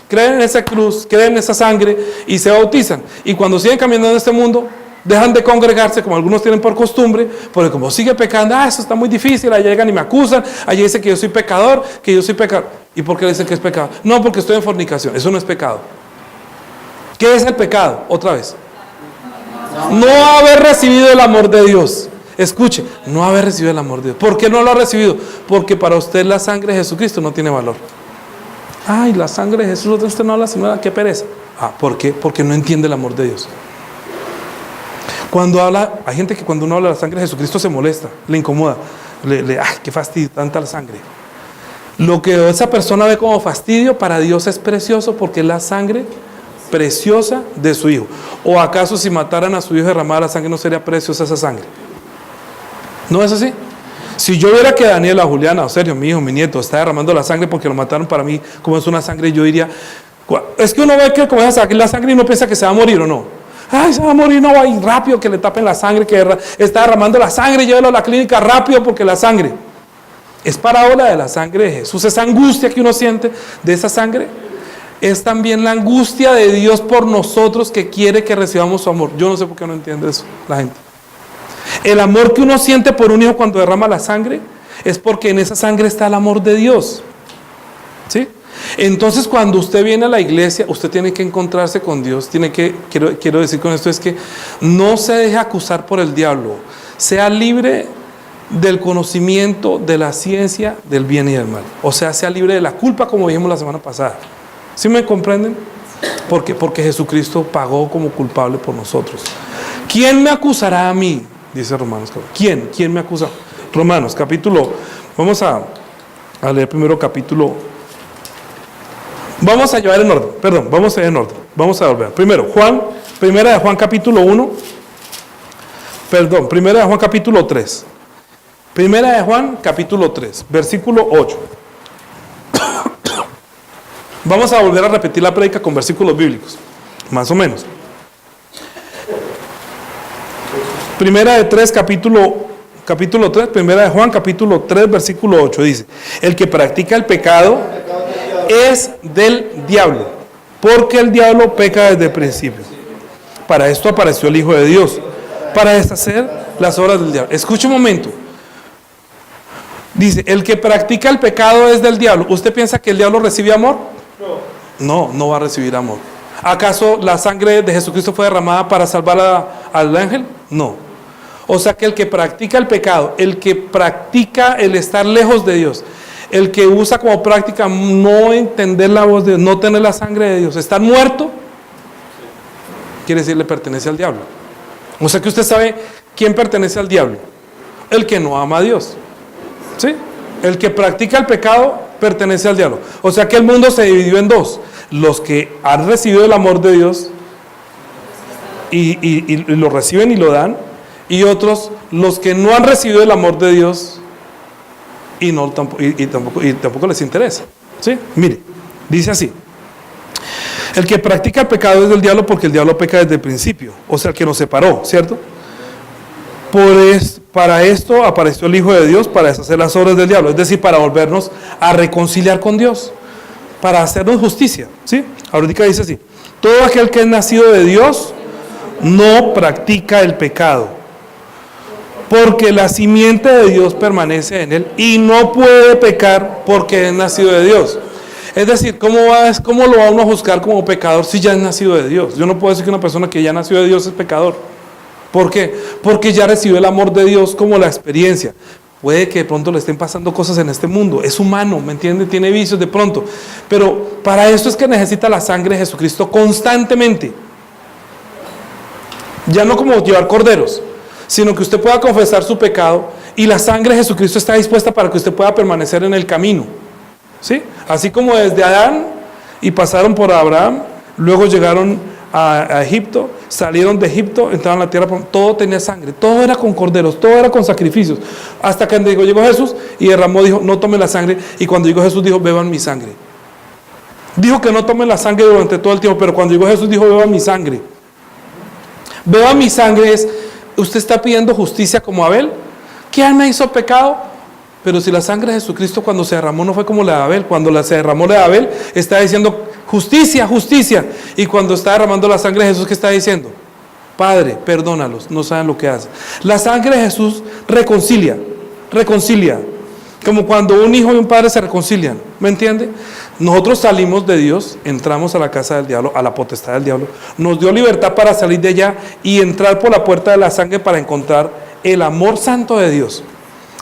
Creen en esa cruz, creen en esa sangre y se bautizan. Y cuando siguen caminando en este mundo, dejan de congregarse, como algunos tienen por costumbre, porque como sigue pecando, eso está muy difícil, allá llegan y me acusan, allá dicen que yo soy pecador, que yo soy pecador. ¿Y por qué dicen que es pecado? No, porque estoy en fornicación, eso no es pecado. ¿Qué es el pecado? Otra vez. No haber recibido el amor de Dios. Escuche, no haber recibido el amor de Dios. ¿Por qué no lo ha recibido? Porque para usted la sangre de Jesucristo no tiene valor. Ay, la sangre de Jesús, usted no habla, sino qué pereza. ¿Por qué? Porque no entiende el amor de Dios. Cuando habla, hay gente que cuando uno habla de la sangre de Jesucristo se molesta, le incomoda, ay, qué fastidio, tanta la sangre. Lo que esa persona ve como fastidio, para Dios es precioso porque es la sangre preciosa de su hijo. ¿O acaso si mataran a su hijo derramada la sangre no sería preciosa esa sangre? ¿No es así? Si yo viera que Daniela, Juliana, o Sergio, mi hijo, mi nieto, está derramando la sangre porque lo mataron, para mí, como es una sangre, yo diría, es que uno ve que comienza a sacar la sangre y no piensa que se va a morir o no. Ay, se va a morir, no, va a ir rápido, que le tapen la sangre, que está derramando la sangre, llévelo a la clínica rápido porque la sangre. Es parábola de la sangre de Jesús. Esa angustia que uno siente de esa sangre es también la angustia de Dios por nosotros, que quiere que recibamos su amor. Yo no sé por qué no entiende eso la gente. El amor que uno siente por un hijo cuando derrama la sangre es porque en esa sangre está el amor de Dios. ¿Sí? Entonces cuando usted viene a la iglesia, usted tiene que encontrarse con Dios. Quiero decir con esto es que no se deje acusar por el diablo. Sea libre del conocimiento, de la ciencia, del bien y del mal. O sea libre de la culpa, como dijimos la semana pasada. ¿Sí me comprenden? ¿Por qué? Porque Jesucristo pagó como culpable por nosotros. ¿Quién me acusará a mí? Dice Romanos. ¿Quién me acusa? Romanos, capítulo. Vamos a leer primero capítulo. Vamos a llevar en orden. Perdón, vamos a ir en orden. Vamos a volver. Primero, primera de Juan capítulo 1. Perdón, primera de Juan capítulo 3. Primera de Juan capítulo 3, versículo 8. Vamos a volver a repetir la prédica con versículos bíblicos, más o menos. Primera de 3, capítulo 3, primera de Juan, capítulo 3, versículo 8, dice: el que practica el pecado es del diablo, porque el diablo peca desde el principio. Para esto apareció el Hijo de Dios, para deshacer las obras del diablo. Escuche un momento. Dice, el que practica el pecado es del diablo. ¿Usted piensa que el diablo recibe amor? No va a recibir amor. ¿Acaso la sangre de Jesucristo fue derramada para salvar al ángel? No. O sea que el que practica el pecado, el que practica el estar lejos de Dios, el que usa como práctica no entender la voz de Dios, no tener la sangre de Dios, estar muerto, quiere decir le pertenece al diablo. O sea que usted sabe quién pertenece al diablo. El que no ama a Dios. ¿Sí? El que practica el pecado pertenece al diablo. O sea que el mundo se dividió en dos: los que han recibido el amor de Dios y lo reciben y lo dan, y otros, los que no han recibido el amor de Dios y tampoco les interesa. ¿Sí? Mire, dice así: el que practica el pecado es del diablo, porque el diablo peca desde el principio. O sea, el que nos separó, ¿cierto? Para esto apareció el Hijo de Dios, para deshacer las obras del diablo, es decir, para volvernos a reconciliar con Dios, para hacernos justicia. ¿Sí? Ahorita dice así: todo aquel que es nacido de Dios no practica el pecado, porque la simiente de Dios permanece en él y no puede pecar porque es nacido de Dios. Es decir, ¿cómo lo va uno a juzgar como pecador si ya es nacido de Dios? Yo no puedo decir que una persona que ya nació de Dios es pecador. ¿Por qué? Porque ya recibió el amor de Dios como la experiencia. Puede que de pronto le estén pasando cosas en este mundo, es humano, ¿me entiende? Tiene vicios de pronto, pero para eso es que necesita la sangre de Jesucristo constantemente. Ya no como llevar corderos, sino que usted pueda confesar su pecado, y la sangre de Jesucristo está dispuesta para que usted pueda permanecer en el camino. ¿Sí? Así como desde Adán y pasaron por Abraham, luego llegaron a Egipto, salieron de Egipto, entraron a la tierra, todo tenía sangre, todo era con corderos, todo era con sacrificios. Hasta que llegó Jesús y derramó, dijo, no tomen la sangre. Y cuando llegó Jesús dijo, beban mi sangre. Dijo que no tomen la sangre durante todo el tiempo, pero cuando llegó Jesús dijo, beban mi sangre. Beban mi sangre es, usted está pidiendo justicia como Abel. ¿Qué alma hizo pecado? Pero si la sangre de Jesucristo cuando se derramó no fue como la de Abel, cuando se derramó la de Abel está diciendo justicia, justicia, y cuando está derramando la sangre de Jesús, ¿qué está diciendo? Padre, perdónalos, no saben lo que hacen. La sangre de Jesús reconcilia, como cuando un hijo y un padre se reconcilian, ¿me entiende? Nosotros salimos de Dios, entramos a la casa del diablo, a la potestad del diablo, nos dio libertad para salir de allá y entrar por la puerta de la sangre para encontrar el amor santo de Dios.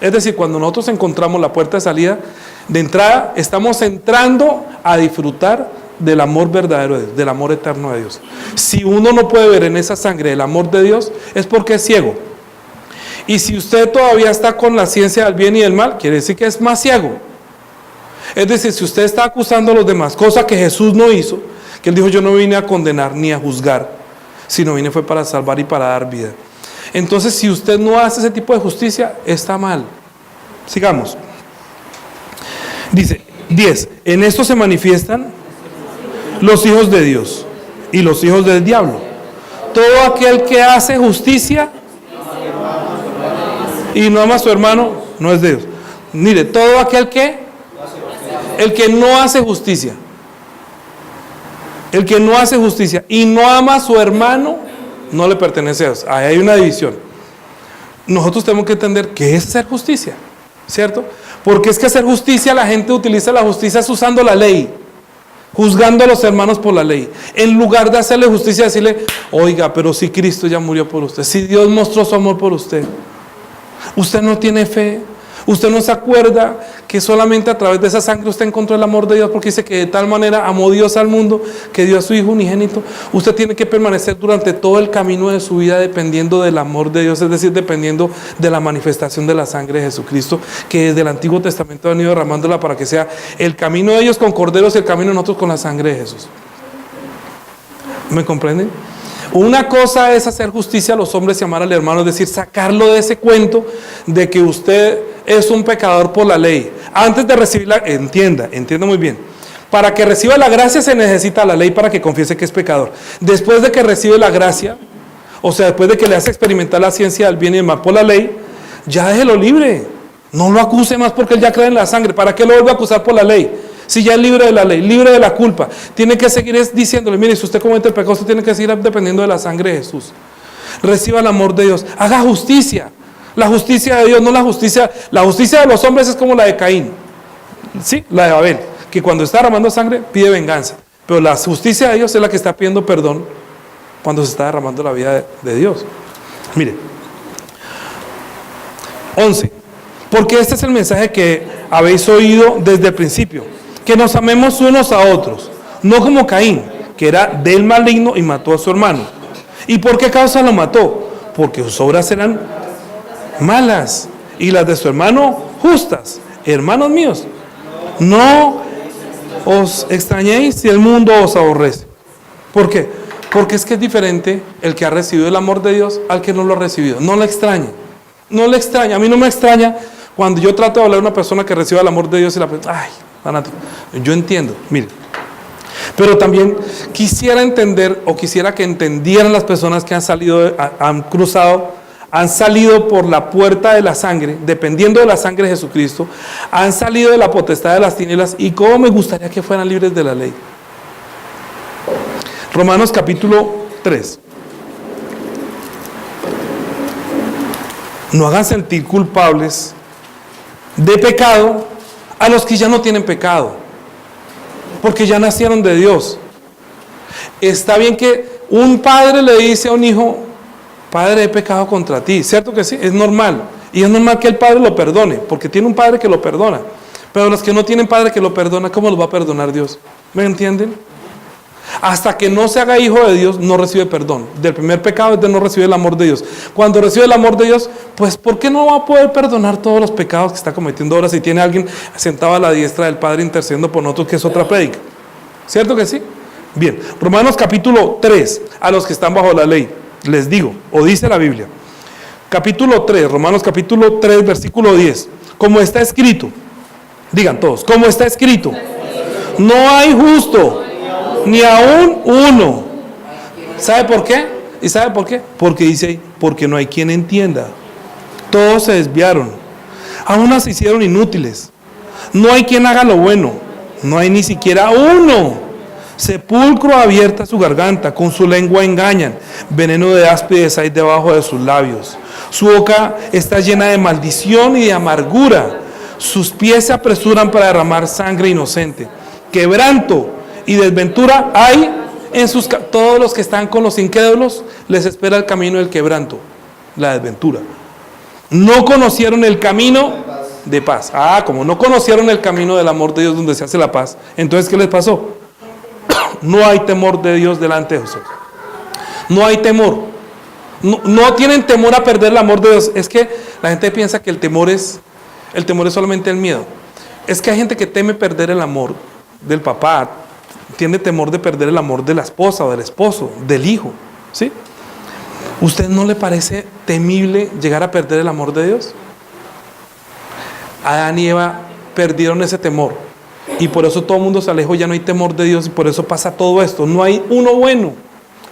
Es decir, cuando nosotros encontramos la puerta de salida, de entrada, estamos entrando a disfrutar del amor verdadero de Dios, del amor eterno de Dios. Si uno no puede ver en esa sangre el amor de Dios, es porque es ciego. Y si usted todavía está con la ciencia del bien y del mal, quiere decir que es más ciego. Es decir, si usted está acusando a los demás, cosa que Jesús no hizo, que Él dijo, yo no vine a condenar ni a juzgar, sino vine fue para salvar y para dar vida. Entonces, si usted no hace ese tipo de justicia, está mal. Sigamos. Dice, 10. En esto se manifiestan los hijos de Dios y los hijos del diablo. Todo aquel que hace justicia y no ama a su hermano, no es de Dios. Mire, todo aquel que, el que no hace justicia, el que no hace justicia y no ama a su hermano, no le pertenece a Dios. Ahí hay una división. Nosotros tenemos que entender qué es hacer justicia, ¿cierto? Porque es que hacer justicia, la gente utiliza la justicia usando la ley, juzgando a los hermanos por la ley, en lugar de hacerle justicia, decirle, oiga, pero si Cristo ya murió por usted, si Dios mostró su amor por usted, usted no tiene fe, usted no se acuerda que solamente a través de esa sangre usted encontró el amor de Dios, porque dice que de tal manera amó Dios al mundo que dio a su Hijo unigénito. Usted tiene que permanecer durante todo el camino de su vida dependiendo del amor de Dios, es decir, dependiendo de la manifestación de la sangre de Jesucristo, que desde el Antiguo Testamento han ido derramándola para que sea el camino de ellos con corderos y el camino de nosotros con la sangre de Jesús. ¿Me comprenden? Una cosa es hacer justicia a los hombres y amar al hermano, es decir, sacarlo de ese cuento de que usted es un pecador por la ley. Antes de recibir la, entienda muy bien, para que reciba la gracia se necesita la ley para que confiese que es pecador. Después de que recibe la gracia, o sea, después de que le hace experimentar la ciencia del bien y del mal por la ley, ya déjelo libre, no lo acuse más porque él ya cree en la sangre. ¿Para qué lo vuelve a acusar por la ley? Si ya es libre de la ley, libre de la culpa, tiene que seguir diciéndole, mire, si usted comete el pecado, usted tiene que seguir dependiendo de la sangre de Jesús. Reciba el amor de Dios, haga justicia. La justicia de Dios, no la justicia de los hombres es como la de Caín, ¿sí? La de Abel, que cuando está derramando sangre pide venganza, pero la justicia de Dios es la que está pidiendo perdón cuando se está derramando la vida de Dios. Mire, 11, porque este es el mensaje que habéis oído desde el principio, que nos amemos unos a otros, no como Caín, que era del maligno y mató a su hermano. ¿Y por qué causa lo mató? Porque sus obras eran malas y las de su hermano justas. Hermanos míos, no os extrañéis si el mundo os aborrece. ¿Por qué? Porque es que es diferente el que ha recibido el amor de Dios al que no lo ha recibido. No le extrañe, no le extraña. A mí no me extraña cuando yo trato de hablar a una persona que reciba el amor de Dios y la persona, ay, fanático. Yo entiendo, mire. Pero también quisiera entender, o quisiera que entendieran las personas que han salido, han salido por la puerta de la sangre, dependiendo de la sangre de Jesucristo, han salido de la potestad de las tinieblas, y cómo me gustaría que fueran libres de la ley. Romanos capítulo 3. No hagan sentir culpables de pecado a los que ya no tienen pecado, porque ya nacieron de Dios. Está bien que un padre le dice a un hijo, padre, he pecado contra ti, ¿cierto que sí? Es normal, y es normal que el padre lo perdone, porque tiene un padre que lo perdona. Pero los que no tienen padre que lo perdona, ¿cómo los va a perdonar Dios? ¿Me entienden? Hasta que no se haga hijo de Dios, no recibe perdón. Del primer pecado es de no recibir el amor de Dios. Cuando recibe el amor de Dios, pues ¿por qué no va a poder perdonar todos los pecados que está cometiendo ahora si tiene alguien sentado a la diestra del Padre intercediendo por nosotros, que es otra prédica? ¿Cierto que sí? Bien, Romanos capítulo 3, a los que están bajo la ley, les digo, o dice la Biblia, capítulo 3, Romanos capítulo 3, versículo 10, como está escrito, digan todos, como está escrito, no hay justo, ni aún uno. ¿Sabe por qué? ¿Y sabe por qué? Porque dice ahí, porque no hay quien entienda. Todos se desviaron, a unas se hicieron inútiles. No hay quien haga lo bueno, no hay ni siquiera uno. Sepulcro abierta su garganta, con su lengua engañan, veneno de áspides hay debajo de sus labios. Su boca está llena de maldición y de amargura. Sus pies se apresuran para derramar sangre inocente. Quebranto y desventura hay en sus... Todos los que están con los incrédulos les espera el camino del quebranto, la desventura. No conocieron el camino de paz. Como no conocieron el camino del amor de Dios donde se hace la paz, entonces ¿qué les pasó? No hay temor de Dios delante de Jesús. No hay temor. No tienen temor a perder el amor de Dios. Es que la gente piensa que el temor es solamente el miedo. Es que hay gente que teme perder el amor del papá, tiene temor de perder el amor de la esposa o del esposo, del hijo, ¿sí? ¿Usted no le parece temible llegar a perder el amor de Dios? Adán y Eva perdieron ese temor y por eso todo el mundo se alejó, ya no hay temor de Dios y por eso pasa todo esto. No hay uno bueno.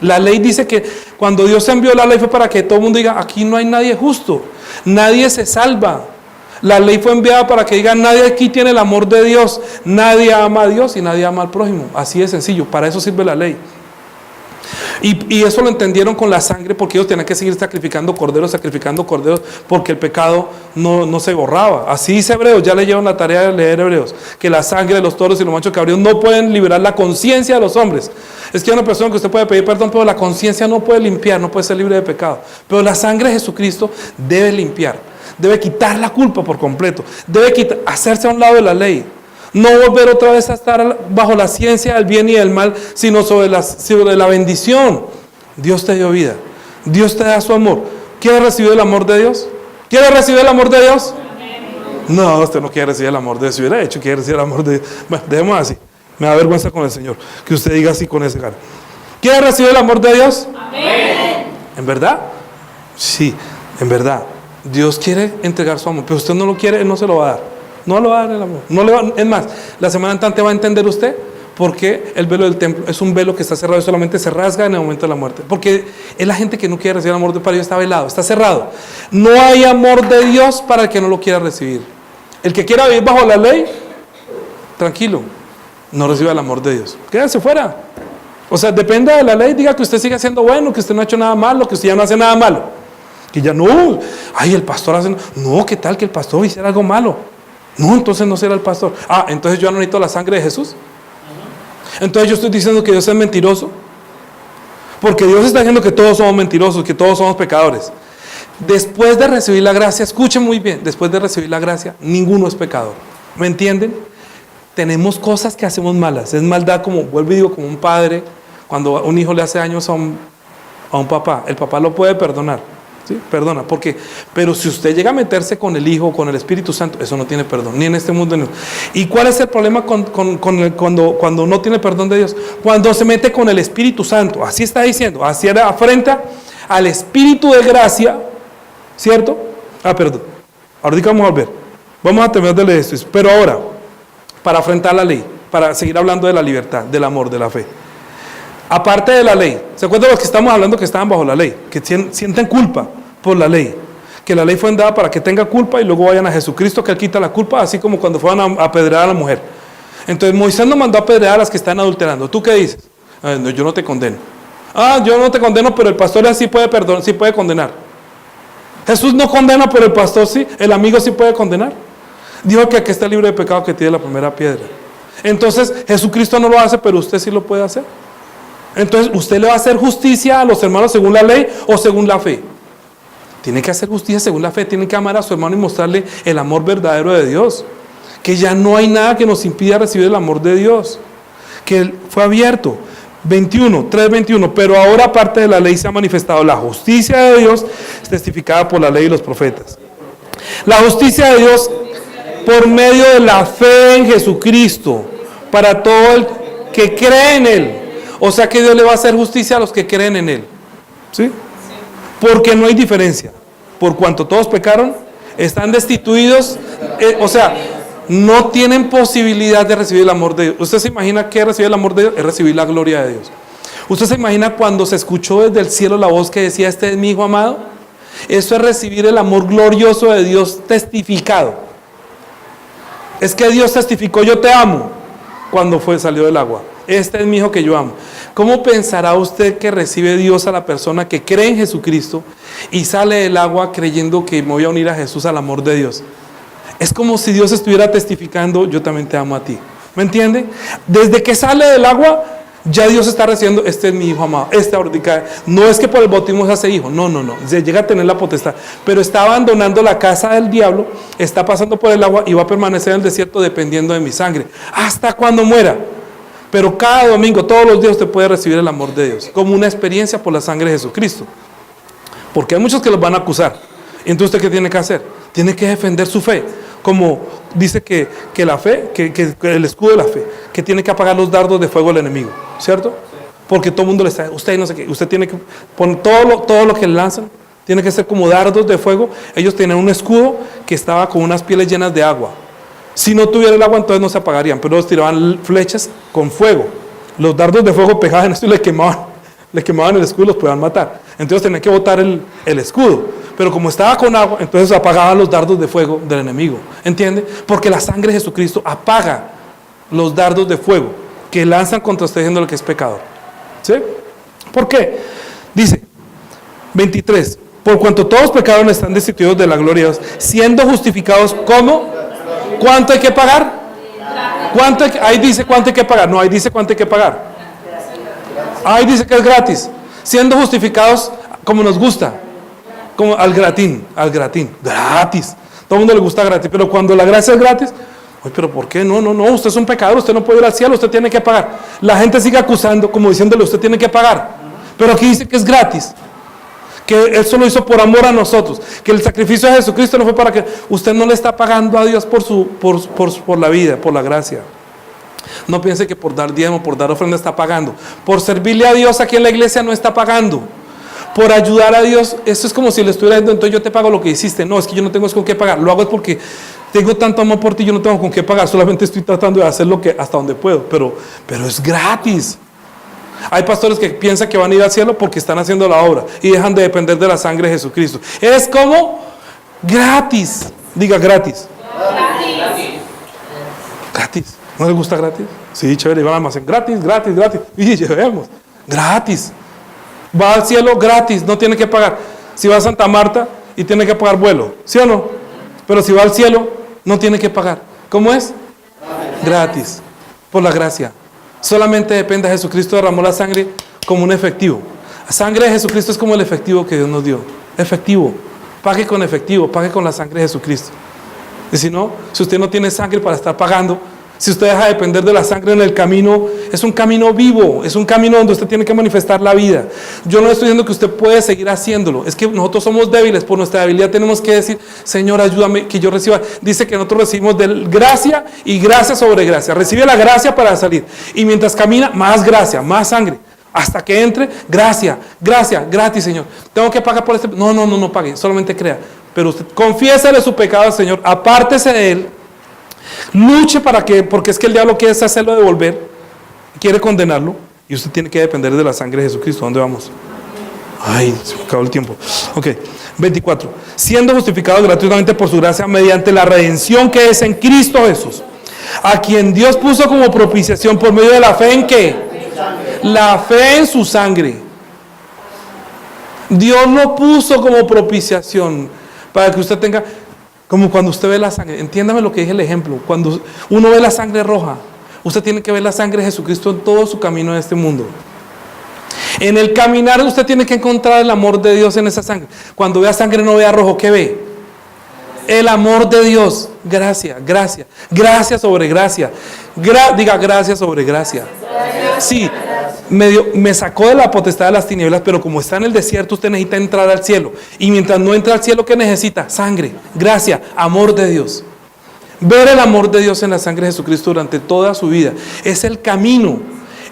La ley dice que cuando Dios envió la ley fue para que todo el mundo diga, aquí no hay nadie justo, nadie se salva. La ley fue enviada para que digan, nadie aquí tiene el amor de Dios, nadie ama a Dios y nadie ama al prójimo. Así de sencillo, para eso sirve la ley. Y eso lo entendieron con la sangre, porque ellos tenían que seguir sacrificando corderos, porque el pecado no se borraba. Así dice Hebreos, ya leyeron la tarea de leer Hebreos, que la sangre de los toros y los machos cabríos no pueden liberar la conciencia de los hombres. Es que hay una persona que usted puede pedir perdón, pero la conciencia no puede limpiar, no puede ser libre de pecado. Pero la sangre de Jesucristo debe limpiar, debe quitar la culpa por completo, debe hacerse a un lado de la ley. No volver otra vez a estar bajo la ciencia del bien y del mal, sino sobre la bendición. Dios te dio vida, Dios te da su amor. ¿Quieres recibir el amor de Dios? ¿Quieres recibir el amor de Dios? No, usted no quiere recibir el amor de Dios. Si hubiera hecho, quiere recibir el amor de Dios. Bueno, dejemos así. Me da vergüenza con el Señor que usted diga así con ese cara. ¿Quiere recibir el amor de Dios? Amén. ¿En verdad? Sí, en verdad. Dios quiere entregar su amor, pero usted no lo quiere, Él no se lo va a dar. No lo va a dar el amor. No le va, es más, la semana entrante va a entender usted por qué el velo del templo es un velo que está cerrado y solamente se rasga en el momento de la muerte. Porque es la gente que no quiere recibir el amor de Dios, está velado, está cerrado. No hay amor de Dios para el que no lo quiera recibir. El que quiera vivir bajo la ley, tranquilo, no reciba el amor de Dios. Quédese fuera. O sea, depende de la ley, diga que usted sigue siendo bueno, que usted no ha hecho nada malo, que usted ya no hace nada malo. Que ya no, ay, el pastor hace... No, ¿qué tal que el pastor hiciera algo malo? No, entonces no será el pastor. Entonces yo no necesito la sangre de Jesús. Entonces yo estoy diciendo que Dios es mentiroso. Porque Dios está diciendo que todos somos mentirosos, que todos somos pecadores. Después de recibir la gracia, escuchen muy bien, después de recibir la gracia, ninguno es pecador. ¿Me entienden? Tenemos cosas que hacemos malas. Es maldad, como vuelvo y digo, como un padre, cuando un hijo le hace daños a un papá, el papá lo puede perdonar. ¿Sí? Perdona, porque, pero si usted llega a meterse con el Hijo, con el Espíritu Santo, eso no tiene perdón, ni en este mundo ni en... ¿Y cuál es el problema cuando no tiene perdón de Dios? Cuando se mete con el Espíritu Santo, así está diciendo, así afrenta al Espíritu de gracia, ¿cierto? Perdón, ahorita vamos a volver, vamos a terminar de leer esto, pero ahora, para afrentar la ley, para seguir hablando de la libertad, del amor, de la fe. Aparte de la ley, ¿se acuerdan de los que estamos hablando que estaban bajo la ley? Que sienten culpa por la ley. Que la ley fue dada para que tenga culpa y luego vayan a Jesucristo, que Él quita la culpa, así como cuando fueron a apedrear a la mujer. Entonces Moisés nos mandó a apedrear a las que están adulterando. ¿Tú qué dices? No, yo no te condeno. Yo no te condeno, pero el pastor sí puede perdonar, sí puede condenar. Jesús no condena, pero el pastor sí. El amigo sí puede condenar. Dijo que aquí está libre de pecado que tiene la primera piedra. Entonces Jesucristo no lo hace, pero usted sí lo puede hacer. Entonces, ¿usted le va a hacer justicia a los hermanos según la ley o según la fe? Tiene que hacer justicia según la fe, tiene que amar a su hermano y mostrarle el amor verdadero de Dios. Que ya no hay nada que nos impida recibir el amor de Dios. Que fue abierto. 3:21, pero ahora aparte de la ley se ha manifestado la justicia de Dios, testificada por la ley y los profetas. La justicia de Dios por medio de la fe en Jesucristo, para todo el que cree en Él. O sea que Dios le va a hacer justicia a los que creen en Él. ¿Sí? Porque no hay diferencia. Por cuanto todos pecaron, están destituidos, o sea, no tienen posibilidad de recibir el amor de Dios. ¿Usted se imagina que es recibir el amor de Dios? Es recibir la gloria de Dios. ¿Usted se imagina cuando se escuchó desde el cielo la voz que decía, este es mi hijo amado? Eso es recibir el amor glorioso de Dios testificado. Es que Dios testificó, yo te amo, cuando salió del agua. Este es mi hijo que yo amo. ¿Cómo pensará usted que recibe Dios a la persona que cree en Jesucristo y sale del agua creyendo que me voy a unir a Jesús al amor de Dios? Es como si Dios estuviera testificando, yo también te amo a ti. ¿Me entiende? Desde que sale del agua, ya Dios está recibiendo, este es mi hijo amado, ahorita. No es que por el bautismo se hace hijo, no. Se llega a tener la potestad, pero está abandonando la casa del diablo, está pasando por el agua y va a permanecer en el desierto dependiendo de mi sangre, hasta cuando muera. Pero cada domingo, todos los días usted puede recibir el amor de Dios, como una experiencia por la sangre de Jesucristo. Porque hay muchos que los van a acusar. Entonces, ¿usted qué tiene que hacer? Tiene que defender su fe. Como dice que la fe, que el escudo de la fe, que tiene que apagar los dardos de fuego del enemigo, ¿cierto? Porque todo el mundo le está, usted no sé qué, usted tiene que poner todo lo que le lanzan, tiene que ser como dardos de fuego. Ellos tenían un escudo que estaba con unas pieles llenas de agua. Si no tuviera el agua, entonces no se apagarían, pero ellos tiraban flechas con fuego. Los dardos de fuego pegaban en esto y le quemaban el escudo y los podían matar. Entonces tenían que botar el escudo. Pero como estaba con agua, entonces apagaban los dardos de fuego del enemigo. ¿Entiende? Porque la sangre de Jesucristo apaga los dardos de fuego que lanzan contra usted diciéndole que es pecador. ¿Sí? ¿Por qué? Dice 23. Por cuanto todos pecaron, están destituidos de la gloria de Dios, siendo justificados como. ¿Cuánto hay que pagar? Ahí dice cuánto hay que pagar. No, ahí dice cuánto hay que pagar. Ahí dice que es gratis. Siendo justificados como nos gusta. Como al gratín, gratis. Todo el mundo le gusta gratis, pero cuando la gracia es gratis, oye, pero ¿por qué? No, usted es un pecador, usted no puede ir al cielo, usted tiene que pagar. La gente sigue acusando, como diciéndole, usted tiene que pagar. Pero aquí dice que es gratis, que Él solo hizo por amor a nosotros, que el sacrificio de Jesucristo no fue para que usted no le está pagando a Dios por la vida, por la gracia. No piense que por dar diezmo, por dar ofrenda está pagando. Por servirle a Dios aquí en la iglesia no está pagando. Por ayudar a Dios, eso es como si le estuviera diciendo, entonces yo te pago lo que hiciste. No, es que yo no tengo con qué pagar. Lo hago es porque tengo tanto amor por ti, yo no tengo con qué pagar. Solamente estoy tratando de hacer hasta donde puedo. Pero es gratis. Hay pastores que piensan que van a ir al cielo porque están haciendo la obra y dejan de depender de la sangre de Jesucristo. Es como gratis. Diga gratis. Gratis. ¿No les gusta gratis? Sí, chévere. Van al almacén. Gratis. Y llevemos. Gratis. Va al cielo gratis, no tiene que pagar. Si va a Santa Marta y tiene que pagar vuelo, ¿sí o no? Pero si va al cielo, no tiene que pagar. ¿Cómo es? Gratis, por la gracia. Solamente depende de Jesucristo, derramó la sangre como un efectivo. La sangre de Jesucristo es como el efectivo que Dios nos dio. Efectivo. Pague con efectivo, pague con la sangre de Jesucristo. Y si no, si usted no tiene sangre para estar pagando, si usted deja de depender de la sangre en el camino, es un camino vivo, es un camino donde usted tiene que manifestar la vida. Yo no estoy diciendo que usted puede seguir haciéndolo, es que nosotros somos débiles, por nuestra debilidad tenemos que decir, Señor, ayúdame, que yo reciba. Dice que nosotros recibimos de gracia y gracia sobre gracia. Recibe la gracia para salir. Y mientras camina, más gracia, más sangre. Hasta que entre, gracia, gratis, Señor. Tengo que pagar por este. No pague, solamente crea. Pero usted confiésale su pecado al Señor, apártese de él. Luche porque es que el diablo quiere hacerlo devolver, quiere condenarlo, y usted tiene que depender de la sangre de Jesucristo. ¿Dónde vamos? Ay, se me acabó el tiempo. Ok, 24. Siendo justificados gratuitamente por su gracia mediante la redención que es en Cristo Jesús, a quien Dios puso como propiciación por medio de la fe en ¿qué? La fe en su sangre. Dios lo puso como propiciación para que usted tenga. Como cuando usted ve la sangre, entiéndame lo que dije el ejemplo, cuando uno ve la sangre roja, usted tiene que ver la sangre de Jesucristo en todo su camino en este mundo. En el caminar usted tiene que encontrar el amor de Dios en esa sangre. Cuando vea sangre no vea rojo, ¿qué ve? El amor de Dios. Gracia sobre gracia. Diga gracia sobre gracia. Sí, me sacó de la potestad de las tinieblas, pero como está en el desierto, usted necesita entrar al cielo. Y mientras no entra al cielo, ¿qué necesita? Sangre, gracia, amor de Dios. Ver el amor de Dios en la sangre de Jesucristo durante toda su vida. Es el camino.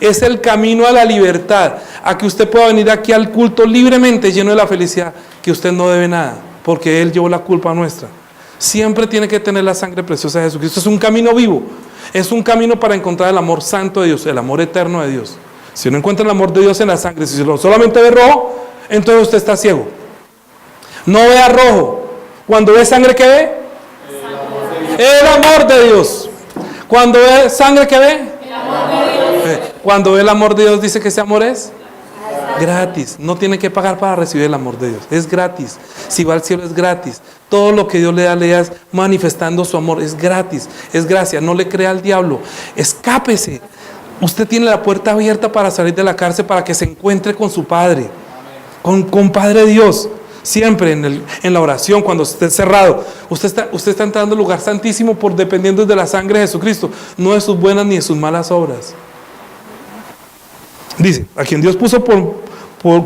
Es el camino a la libertad, a que usted pueda venir aquí al culto libremente, lleno de la felicidad, que usted no debe nada, porque Él llevó la culpa nuestra. Siempre tiene que tener la sangre preciosa de Jesucristo. Es un camino vivo, es un camino para encontrar el amor santo de Dios, el amor eterno de Dios. Si no encuentra el amor de Dios en la sangre, si solamente ve rojo, entonces usted está ciego. No vea rojo. Cuando ve sangre, ¿qué ve? El amor de Dios. Cuando ve sangre, ¿qué ve? El amor de Dios. Cuando ve el amor de Dios, dice que ese amor es gratis. No tiene que pagar para recibir el amor de Dios. Es gratis. Si va al cielo es gratis. Todo lo que Dios le da manifestando su amor. Es gratis. Es gracia. No le crea al diablo. Escápese. Usted tiene la puerta abierta para salir de la cárcel, para que se encuentre con su Padre. Con Padre Dios. Siempre en la oración, cuando esté cerrado, usted está entrando al lugar santísimo dependiendo de la sangre de Jesucristo, no de sus buenas ni de sus malas obras. Dice, a quien Dios puso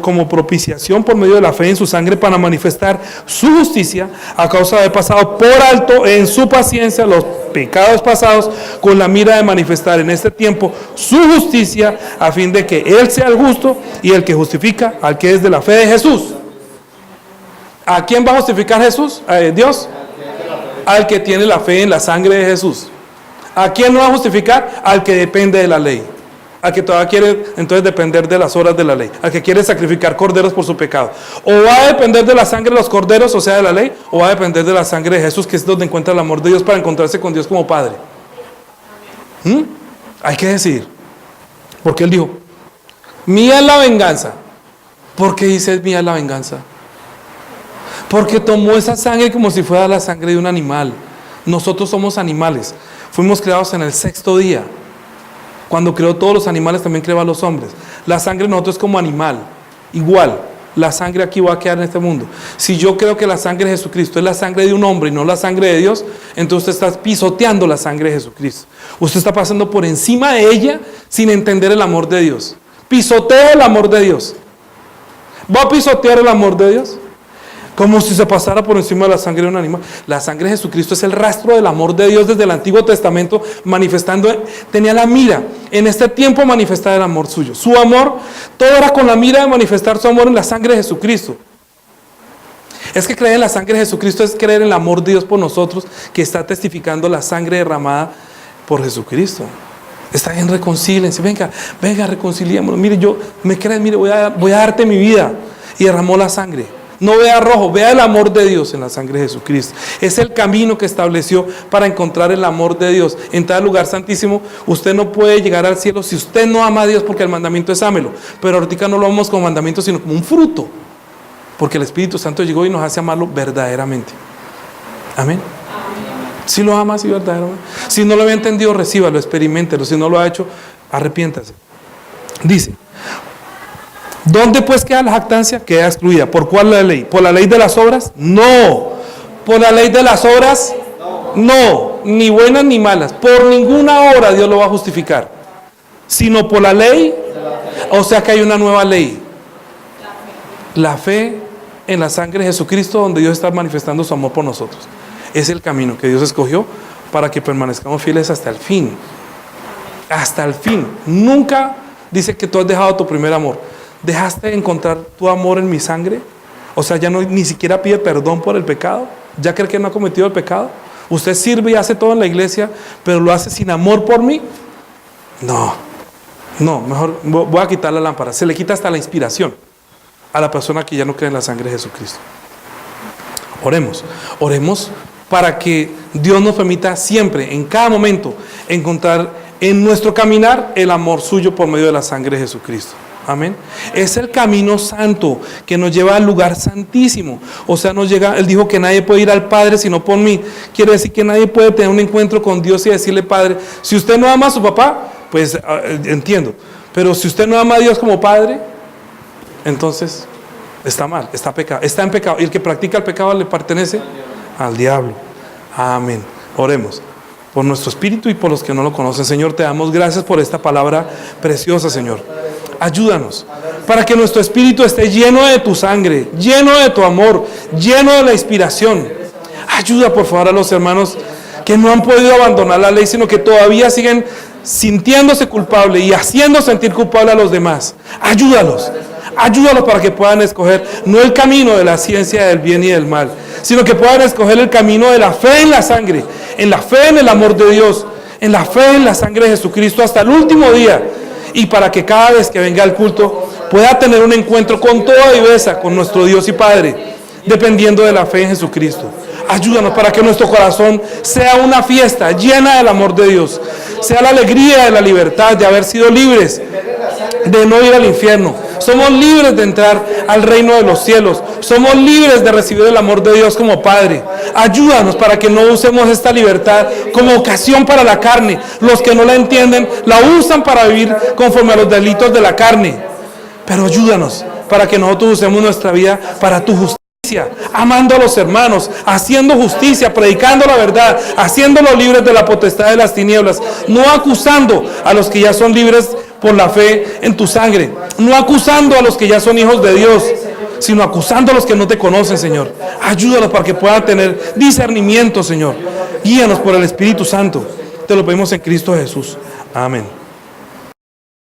como propiciación por medio de la fe en su sangre, para manifestar su justicia, a causa de haber pasado por alto en su paciencia los pecados pasados, con la mira de manifestar en este tiempo su justicia, a fin de que Él sea el justo y el que justifica al que es de la fe de Jesús. ¿A quién va a justificar Jesús? Dios. Al que tiene la fe en la sangre de Jesús. ¿A quién no va a justificar? Al que depende de la ley. Al que todavía quiere entonces depender de las obras de la ley. Al que quiere sacrificar corderos por su pecado. O va a depender de la sangre de los corderos, o sea de la ley, o va a depender de la sangre de Jesús, que es donde encuentra el amor de Dios para encontrarse con Dios como Padre. Hay que decidir. Porque Él dijo, mía es la venganza. ¿Por qué dice mía es la venganza? Porque tomó esa sangre como si fuera la sangre de un animal. Nosotros somos animales. Fuimos creados en el 6º día. Cuando creó todos los animales, también creó a los hombres. La sangre de nosotros es como animal. Igual, la sangre aquí va a quedar en este mundo. Si yo creo que la sangre de Jesucristo es la sangre de un hombre y no la sangre de Dios, entonces usted está pisoteando la sangre de Jesucristo. Usted está pasando por encima de ella sin entender el amor de Dios. Pisotea el amor de Dios. ¿Va a pisotear el amor de Dios? Como si se pasara por encima de la sangre de un animal. La sangre de Jesucristo es el rastro del amor de Dios desde el Antiguo Testamento, manifestando, tenía la mira, en este tiempo manifestar el amor suyo. Su amor, todo era con la mira de manifestar su amor en la sangre de Jesucristo. Es que creer en la sangre de Jesucristo es creer en el amor de Dios por nosotros, que está testificando la sangre derramada por Jesucristo. Está bien, reconcílense, venga, reconciliémonos. Mire, me creen, mire, voy a darte mi vida. Y derramó la sangre. No vea rojo, vea el amor de Dios en la sangre de Jesucristo. Es el camino que estableció para encontrar el amor de Dios. Entrar al lugar santísimo, usted no puede llegar al cielo si usted no ama a Dios, porque el mandamiento es ámelo. Pero ahorita no lo amamos como mandamiento, sino como un fruto. Porque el Espíritu Santo llegó y nos hace amarlo verdaderamente. Amén. Si lo ama así verdaderamente. Si no lo había entendido, recíbalo, experiméntelo. Si no lo ha hecho, arrepiéntase. Dice, ¿dónde pues queda la jactancia? Queda excluida. ¿Por cuál la ley? ¿Por la ley de las obras? No. ¿Por la ley de las obras? No. Ni buenas ni malas. Por ninguna obra Dios lo va a justificar. Sino por la ley. O sea que hay una nueva ley. La fe en la sangre de Jesucristo, donde Dios está manifestando su amor por nosotros. Es el camino que Dios escogió para que permanezcamos fieles hasta el fin. Hasta el fin. Nunca dice que tú has dejado tu primer amor. ¿Dejaste de encontrar tu amor en mi sangre? O sea, ya ni siquiera pide perdón por el pecado. ¿Ya cree que no ha cometido el pecado? ¿Usted sirve y hace todo en la iglesia, pero lo hace sin amor por mí? No, mejor voy a quitar la lámpara. Se le quita hasta la inspiración a la persona que ya no cree en la sangre de Jesucristo. Oremos para que Dios nos permita siempre, en cada momento, encontrar en nuestro caminar el amor suyo por medio de la sangre de Jesucristo. Amén. Es el camino santo que nos lleva al lugar santísimo. O sea, Él dijo que nadie puede ir al Padre sino por mí. Quiere decir que nadie puede tener un encuentro con Dios y decirle: Padre, si usted no ama a su papá, pues entiendo. Pero si usted no ama a Dios como Padre, entonces está mal, está en pecado. Y el que practica el pecado le pertenece al diablo. Amén. Oremos por nuestro espíritu y por los que no lo conocen. Señor, te damos gracias por esta palabra preciosa, Señor. Ayúdanos para que nuestro espíritu esté lleno de tu sangre, lleno de tu amor, lleno de la inspiración. Ayuda por favor a los hermanos que no han podido abandonar la ley, sino que todavía siguen sintiéndose culpable y haciendo sentir culpable a los demás. Ayúdalos para que puedan escoger no el camino de la ciencia del bien y del mal, sino que puedan escoger el camino de la fe en la sangre, en la fe en el amor de Dios, en la fe en la sangre de Jesucristo hasta el último día, y para que cada vez que venga al culto pueda tener un encuentro con toda viveza con nuestro Dios y Padre, dependiendo de la fe en Jesucristo. Ayúdanos para que nuestro corazón sea una fiesta llena del amor de Dios, sea la alegría de la libertad, de haber sido libres, de no ir al infierno. Somos libres de entrar al reino de los cielos. Somos libres de recibir el amor de Dios como Padre. Ayúdanos para que no usemos esta libertad como ocasión para la carne. Los que no la entienden la usan para vivir conforme a los delitos de la carne. Pero ayúdanos para que nosotros usemos nuestra vida para tu justicia, amando a los hermanos, haciendo justicia, predicando la verdad, haciéndolos libres de la potestad de las tinieblas, no acusando a los que ya son libres por la fe en tu sangre, no acusando a los que ya son hijos de Dios, sino acusando a los que no te conocen, Señor. Ayúdanos para que puedan tener discernimiento, Señor. Guíanos por el Espíritu Santo. Te lo pedimos en Cristo Jesús. Amén.